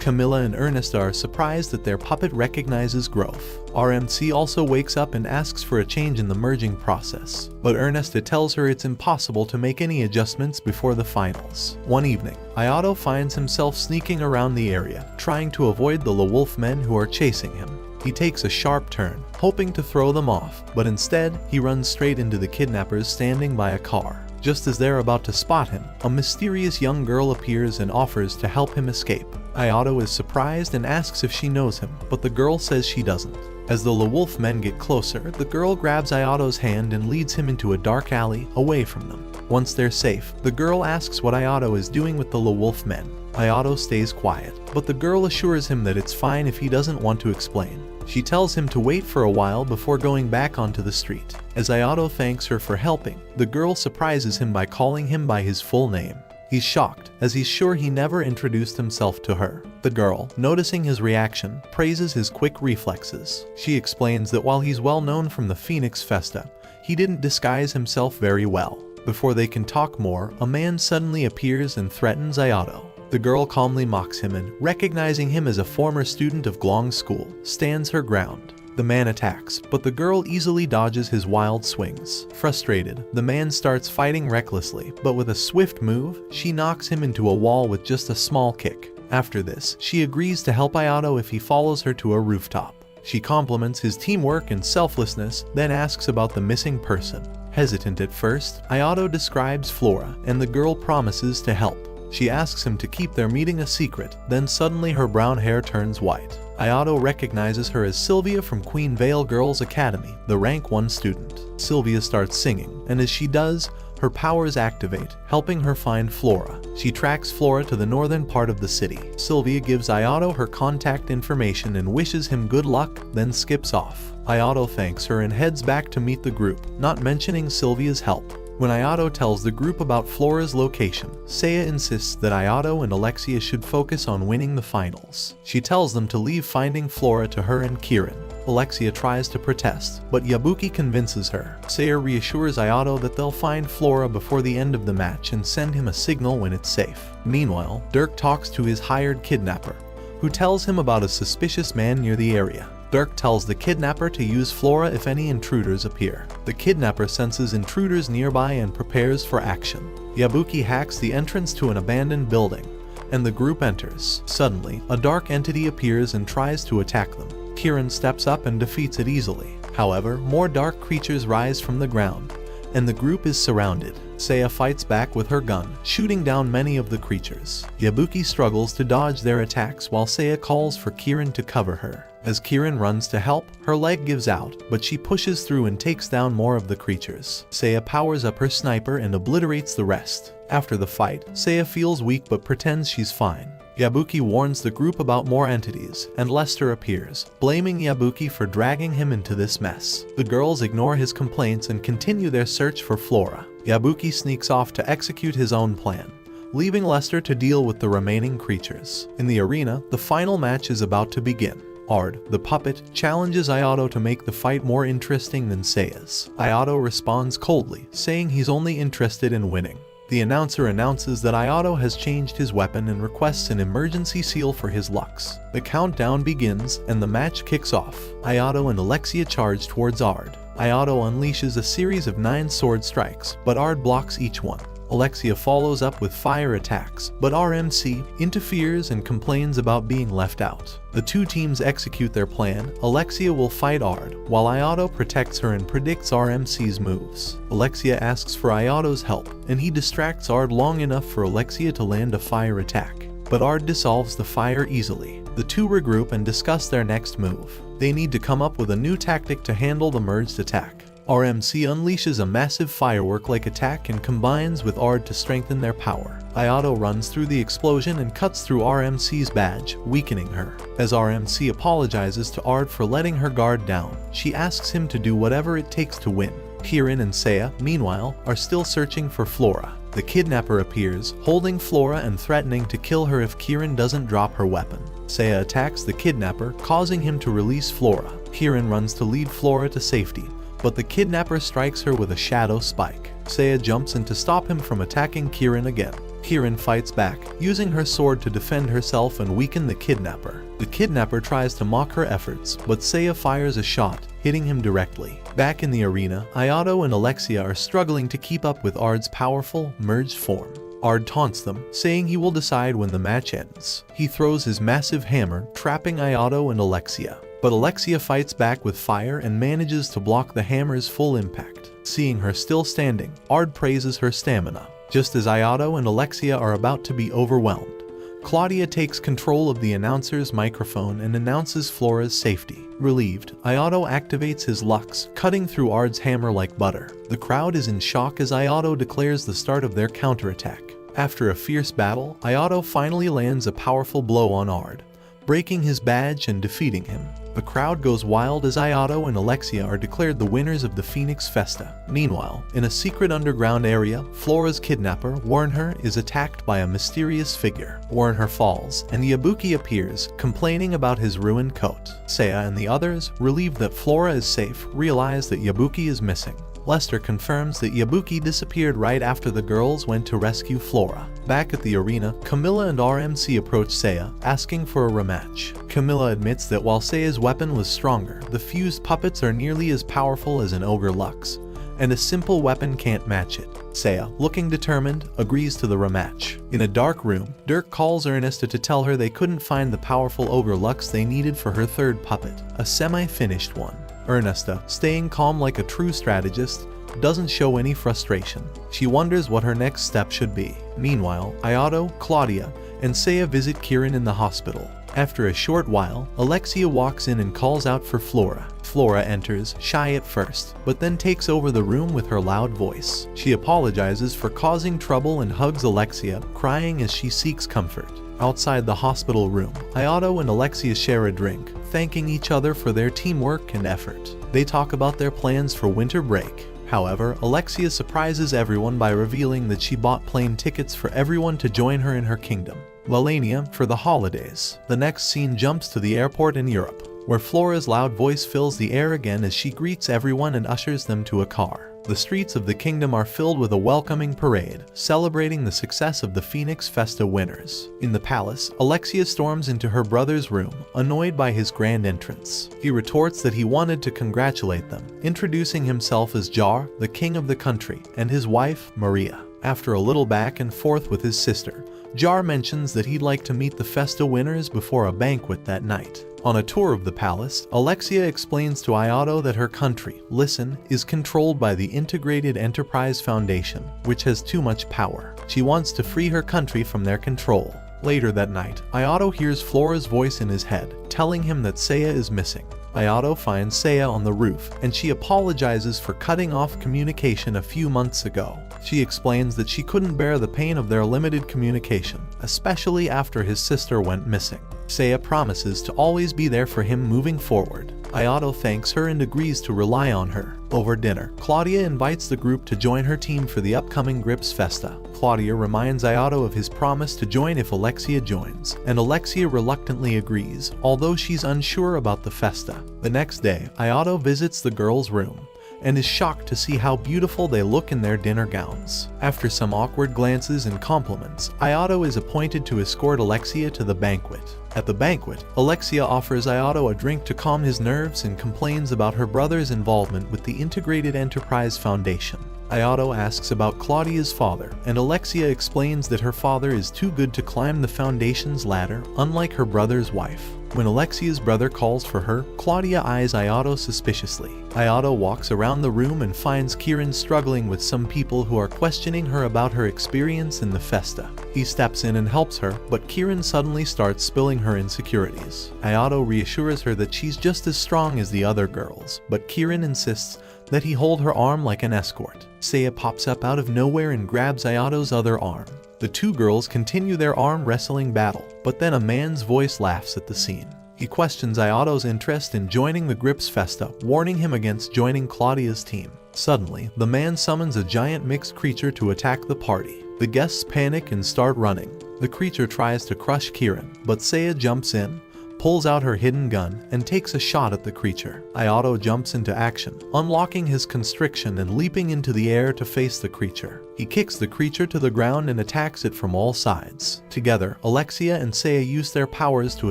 Camilla and Ernesta are surprised that their puppet recognizes growth. RMC also wakes up and asks for a change in the merging process, but Ernesta tells her it's impossible to make any adjustments before the finals. One evening, Ayato finds himself sneaking around the area, trying to avoid the LeWolf men who are chasing him. He takes a sharp turn, hoping to throw them off, but instead, he runs straight into the kidnappers standing by a car. Just as they're about to spot him, a mysterious young girl appears and offers to help him escape. Ayato is surprised and asks if she knows him, but the girl says she doesn't. As the LeWolf men get closer, the girl grabs Ayato's hand and leads him into a dark alley away from them. Once they're safe, the girl asks what Ayato is doing with the LeWolf men. Ayato stays quiet, but the girl assures him that it's fine if he doesn't want to explain. She tells him to wait for a while before going back onto the street. As Ayato thanks her for helping, the girl surprises him by calling him by his full name. He's shocked, as he's sure he never introduced himself to her. The girl, noticing his reaction, praises his quick reflexes. She explains that while he's well known from the Phoenix Festa, he didn't disguise himself very well. Before they can talk more, a man suddenly appears and threatens Ayato. The girl calmly mocks him and, recognizing him as a former student of Glong's school, stands her ground. The man attacks, but the girl easily dodges his wild swings. Frustrated, the man starts fighting recklessly, but with a swift move, she knocks him into a wall with just a small kick. After this, she agrees to help Ayato if he follows her to a rooftop. She compliments his teamwork and selflessness, then asks about the missing person. Hesitant at first, Ayato describes Flora, and the girl promises to help. She asks him to keep their meeting a secret, then suddenly her brown hair turns white. Ayato recognizes her as Sylvia from Queen Vale Girls Academy, the rank 1 student. Sylvia starts singing, and as she does, her powers activate, helping her find Flora. She tracks Flora to the northern part of the city. Sylvia gives Ayato her contact information and wishes him good luck, then skips off. Ayato thanks her and heads back to meet the group, not mentioning Sylvia's help. When Ayato tells the group about Flora's location, Seiya insists that Ayato and Alexia should focus on winning the finals. She tells them to leave finding Flora to her and Kirin. Alexia tries to protest, but Yabuki convinces her. Seiya reassures Ayato that they'll find Flora before the end of the match and send him a signal when it's safe. Meanwhile, Dirk talks to his hired kidnapper, who tells him about a suspicious man near the area. Dirk tells the kidnapper to use Flora if any intruders appear. The kidnapper senses intruders nearby and prepares for action. Yabuki hacks the entrance to an abandoned building, and the group enters. Suddenly, a dark entity appears and tries to attack them. Kirin steps up and defeats it easily. However, more dark creatures rise from the ground, and the group is surrounded. Seiya fights back with her gun, shooting down many of the creatures. Yabuki struggles to dodge their attacks while Seiya calls for Kirin to cover her. As Kirin runs to help, her leg gives out, but she pushes through and takes down more of the creatures. Seiya powers up her sniper and obliterates the rest. After the fight, Seiya feels weak but pretends she's fine. Yabuki warns the group about more entities, and Lester appears, blaming Yabuki for dragging him into this mess. The girls ignore his complaints and continue their search for Flora. Yabuki sneaks off to execute his own plan, leaving Lester to deal with the remaining creatures. In the arena, the final match is about to begin. Ard, the puppet, challenges Ayato to make the fight more interesting than Seiya's. Ayato responds coldly, saying he's only interested in winning. The announcer announces that Ayato has changed his weapon and requests an emergency seal for his Lux. The countdown begins, and the match kicks off. Ayato and Alexia charge towards Ard. Ayato unleashes a series of 9 sword strikes, but Ard blocks each one. Alexia follows up with fire attacks, but RMC interferes and complains about being left out. The two teams execute their plan. Alexia will fight Ard, while Ayato protects her and predicts RMC's moves. Alexia asks for Ayato's help, and he distracts Ard long enough for Alexia to land a fire attack. But Ard dissolves the fire easily. The two regroup and discuss their next move. They need to come up with a new tactic to handle the merged attack. RMC unleashes a massive firework-like attack and combines with Ard to strengthen their power. Ayato runs through the explosion and cuts through RMC's badge, weakening her. As RMC apologizes to Ard for letting her guard down, she asks him to do whatever it takes to win. Kirin and Seiya, meanwhile, are still searching for Flora. The kidnapper appears, holding Flora and threatening to kill her if Kirin doesn't drop her weapon. Seiya attacks the kidnapper, causing him to release Flora. Kirin runs to lead Flora to safety, but the kidnapper strikes her with a shadow spike. Seiya jumps in to stop him from attacking Kirin again. Kirin fights back, using her sword to defend herself and weaken the kidnapper. The kidnapper tries to mock her efforts, but Seiya fires a shot, hitting him directly. Back in the arena, Ayato and Alexia are struggling to keep up with Ard's powerful, merged form. Ard taunts them, saying he will decide when the match ends. He throws his massive hammer, trapping Ayato and Alexia. But Alexia fights back with fire and manages to block the hammer's full impact. Seeing her still standing, Ard praises her stamina. Just as Ayato and Alexia are about to be overwhelmed, Claudia takes control of the announcer's microphone and announces Flora's safety. Relieved, Ayato activates his Lux, cutting through Ard's hammer like butter. The crowd is in shock as Ayato declares the start of their counterattack. After a fierce battle, Ayato finally lands a powerful blow on Ard, breaking his badge and defeating him. The crowd goes wild as Ayato and Alexia are declared the winners of the Phoenix Festa. Meanwhile, in a secret underground area, Flora's kidnapper, Warnher, is attacked by a mysterious figure. Warnher falls, and Yabuki appears, complaining about his ruined coat. Seiya and the others, relieved that Flora is safe, realize that Yabuki is missing. Lester confirms that Yabuki disappeared right after the girls went to rescue Flora. Back at the arena, Camilla and RMC approach Seiya, asking for a rematch. Camilla admits that while Seiya's weapon was stronger, the fused puppets are nearly as powerful as an Ogre Lux, and a simple weapon can't match it. Seiya, looking determined, agrees to the rematch. In a dark room, Dirk calls Ernesta to tell her they couldn't find the powerful Ogre Lux they needed for her third puppet, a semi-finished one. Ernesta, staying calm like a true strategist, doesn't show any frustration. She wonders what her next step should be. Meanwhile, Ayato, Claudia, and Seiya visit Kirin in the hospital. After a short while, Alexia walks in and calls out for Flora. Flora enters, shy at first, but then takes over the room with her loud voice. She apologizes for causing trouble and hugs Alexia, crying as she seeks comfort. Outside the hospital room, Ayato and Alexia share a drink, thanking each other for their teamwork and effort. They talk about their plans for winter break. However, Alexia surprises everyone by revealing that she bought plane tickets for everyone to join her in her kingdom, Lalania, for the holidays. The next scene jumps to the airport in Europe, where Flora's loud voice fills the air again as she greets everyone and ushers them to a car. The streets of the kingdom are filled with a welcoming parade, celebrating the success of the Phoenix Festa winners. In the palace, Alexia storms into her brother's room, annoyed by his grand entrance. He retorts that he wanted to congratulate them, introducing himself as Jar, the king of the country, and his wife, Maria. After a little back and forth with his sister, Jar mentions that he'd like to meet the Festa winners before a banquet that night. On a tour of the palace, Alexia explains to Ayato that her country, Listen, is controlled by the Integrated Enterprise Foundation, which has too much power. She wants to free her country from their control. Later that night, Ayato hears Flora's voice in his head, telling him that Seiya is missing. Ayato finds Seiya on the roof, and she apologizes for cutting off communication a few months ago. She explains that she couldn't bear the pain of their limited communication, especially after his sister went missing. Seiya promises to always be there for him moving forward. Ayato thanks her and agrees to rely on her. Over dinner, Claudia invites the group to join her team for the upcoming Grips Festa. Claudia reminds Ayato of his promise to join if Alexia joins, and Alexia reluctantly agrees, although she's unsure about the Festa. The next day, Ayato visits the girls' room and is shocked to see how beautiful they look in their dinner gowns. After some awkward glances and compliments, Ayato is appointed to escort Alexia to the banquet. At the banquet, Alexia offers Ayato a drink to calm his nerves and complains about her brother's involvement with the Integrated Enterprise Foundation. Ayato asks about Claudia's father, and Alexia explains that her father is too good to climb the Foundation's ladder, unlike her brother's wife. When Alexia's brother calls for her, Claudia eyes Ayato suspiciously. Ayato walks around the room and finds Kieran struggling with some people who are questioning her about her experience in the Festa. He steps in and helps her, but Kieran suddenly starts spilling her insecurities. Ayato reassures her that she's just as strong as the other girls, but Kieran insists that he hold her arm like an escort. Seiya pops up out of nowhere and grabs Ayato's other arm. The two girls continue their arm wrestling battle, but then a man's voice laughs at the scene. He questions Ayato's interest in joining the Grips Festa, warning him against joining Claudia's team. Suddenly, the man summons a giant mixed creature to attack the party. The guests panic and start running. The creature tries to crush Kieran, but Seiya jumps in, pulls out her hidden gun, and takes a shot at the creature. Ayato jumps into action, unlocking his constriction and leaping into the air to face the creature. He kicks the creature to the ground and attacks it from all sides. Together, Alexia and Seiya use their powers to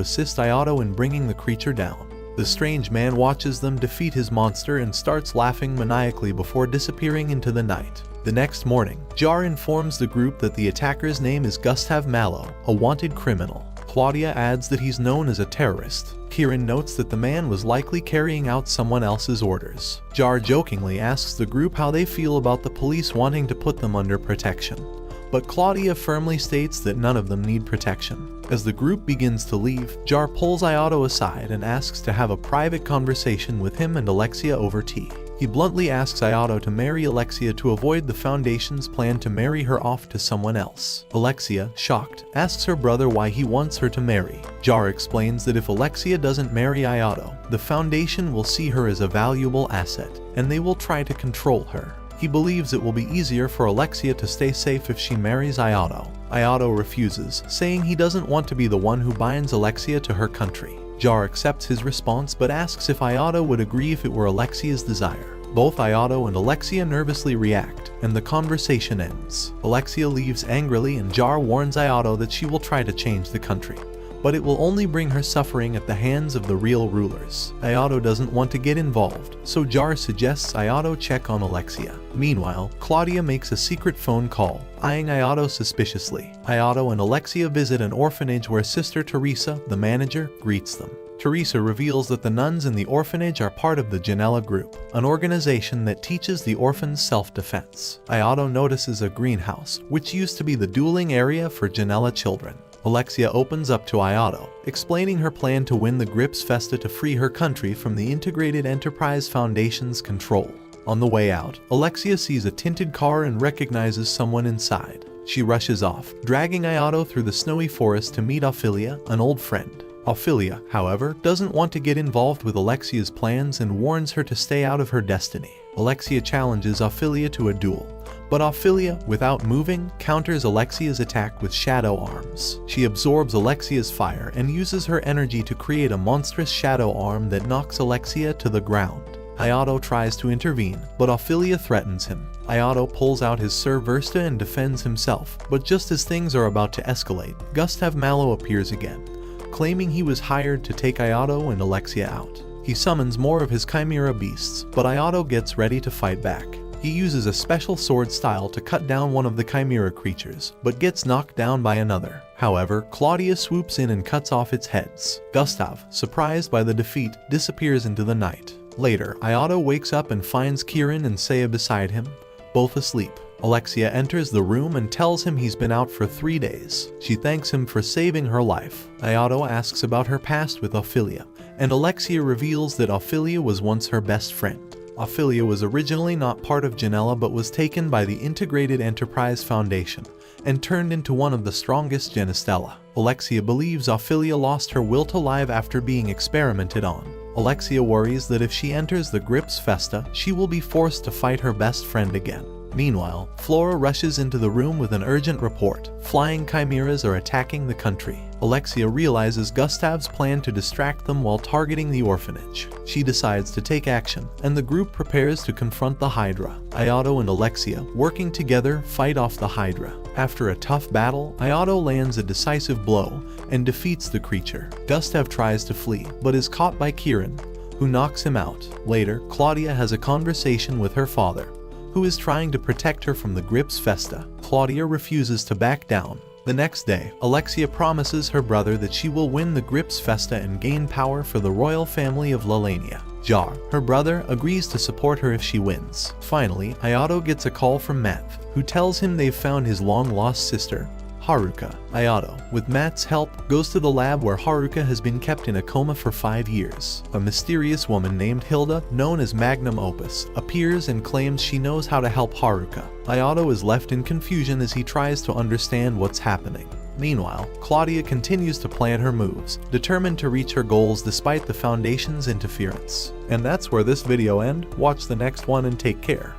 assist Ayato in bringing the creature down. The strange man watches them defeat his monster and starts laughing maniacally before disappearing into the night. The next morning, Jar informs the group that the attacker's name is Gustav Mallow, a wanted criminal. Claudia adds that he's known as a terrorist. Kieran notes that the man was likely carrying out someone else's orders. Jar jokingly asks the group how they feel about the police wanting to put them under protection, but Claudia firmly states that none of them need protection. As the group begins to leave, Jar pulls Ayato aside and asks to have a private conversation with him and Alexia over tea. He bluntly asks Ayato to marry Alexia to avoid the Foundation's plan to marry her off to someone else. Alexia, shocked, asks her brother why he wants her to marry. Jar explains that if Alexia doesn't marry Ayato, the Foundation will see her as a valuable asset, and they will try to control her. He believes it will be easier for Alexia to stay safe if she marries Ayato. Ayato refuses, saying he doesn't want to be the one who binds Alexia to her country. Jar accepts his response but asks if Ayato would agree if it were Alexia's desire. Both Ayato and Alexia nervously react, and the conversation ends. Alexia leaves angrily and Jar warns Ayato that she will try to change the country, but it will only bring her suffering at the hands of the real rulers. Ayato doesn't want to get involved, so Jar suggests Ayato check on Alexia. Meanwhile, Claudia makes a secret phone call, eyeing Ayato suspiciously. Ayato and Alexia visit an orphanage where Sister Teresa, the manager, greets them. Teresa reveals that the nuns in the orphanage are part of the Genestella group, an organization that teaches the orphans self-defense. Ayato notices a greenhouse, which used to be the dueling area for Genestella children. Alexia opens up to Ayato, explaining her plan to win the Grips Festa to free her country from the Integrated Enterprise Foundation's control. On the way out, Alexia sees a tinted car and recognizes someone inside. She rushes off, dragging Ayato through the snowy forest to meet Ophelia, an old friend. Ophelia, however, doesn't want to get involved with Alexia's plans and warns her to stay out of her destiny. Alexia challenges Ophelia to a duel, but Ophelia, without moving, counters Alexia's attack with shadow arms. She absorbs Alexia's fire and uses her energy to create a monstrous shadow arm that knocks Alexia to the ground. Ayato tries to intervene, but Ophelia threatens him. Ayato pulls out his Sir Versta and defends himself, but just as things are about to escalate, Gustav Mallow appears again, claiming he was hired to take Ayato and Alexia out. He summons more of his chimera beasts, but Ayato gets ready to fight back. He uses a special sword style to cut down one of the chimera creatures, but gets knocked down by another. However, Claudia swoops in and cuts off its heads. Gustav, surprised by the defeat, disappears into the night. Later, Ayato wakes up and finds Kieran and Saya beside him, both asleep. Alexia enters the room and tells him he's been out for 3 days. She thanks him for saving her life. Ayato asks about her past with Ophelia, and Alexia reveals that Ophelia was once her best friend. Ophelia was originally not part of Genestella but was taken by the Integrated Enterprise Foundation and turned into one of the strongest Genestella. Alexia believes Ophelia lost her will to live after being experimented on. Alexia worries that if she enters the Grips Festa, she will be forced to fight her best friend again. Meanwhile, Flora rushes into the room with an urgent report. Flying chimeras are attacking the country. Alexia realizes Gustav's plan to distract them while targeting the orphanage. She decides to take action, and the group prepares to confront the Hydra. Ayato and Alexia, working together, fight off the Hydra. After a tough battle, Ayato lands a decisive blow and defeats the creature. Gustav tries to flee, but is caught by Kieran, who knocks him out. Later, Claudia has a conversation with her father, who is trying to protect her from the Grips Festa. Claudia refuses to back down. The next day, Alexia promises her brother that she will win the Grips Festa and gain power for the royal family of Lalania. Jar, her brother, agrees to support her if she wins. Finally, Ayato gets a call from Matt, who tells him they've found his long-lost sister, Haruka. Ayato, with Matt's help, goes to the lab where Haruka has been kept in a coma for 5 years. A mysterious woman named Hilda, known as Magnum Opus, appears and claims she knows how to help Haruka. Ayato is left in confusion as he tries to understand what's happening. Meanwhile, Claudia continues to plan her moves, determined to reach her goals despite the Foundation's interference. And that's where this video ends. Watch the next one and take care.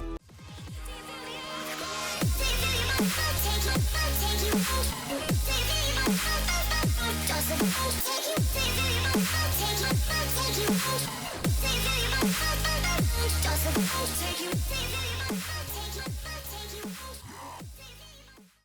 Doesn't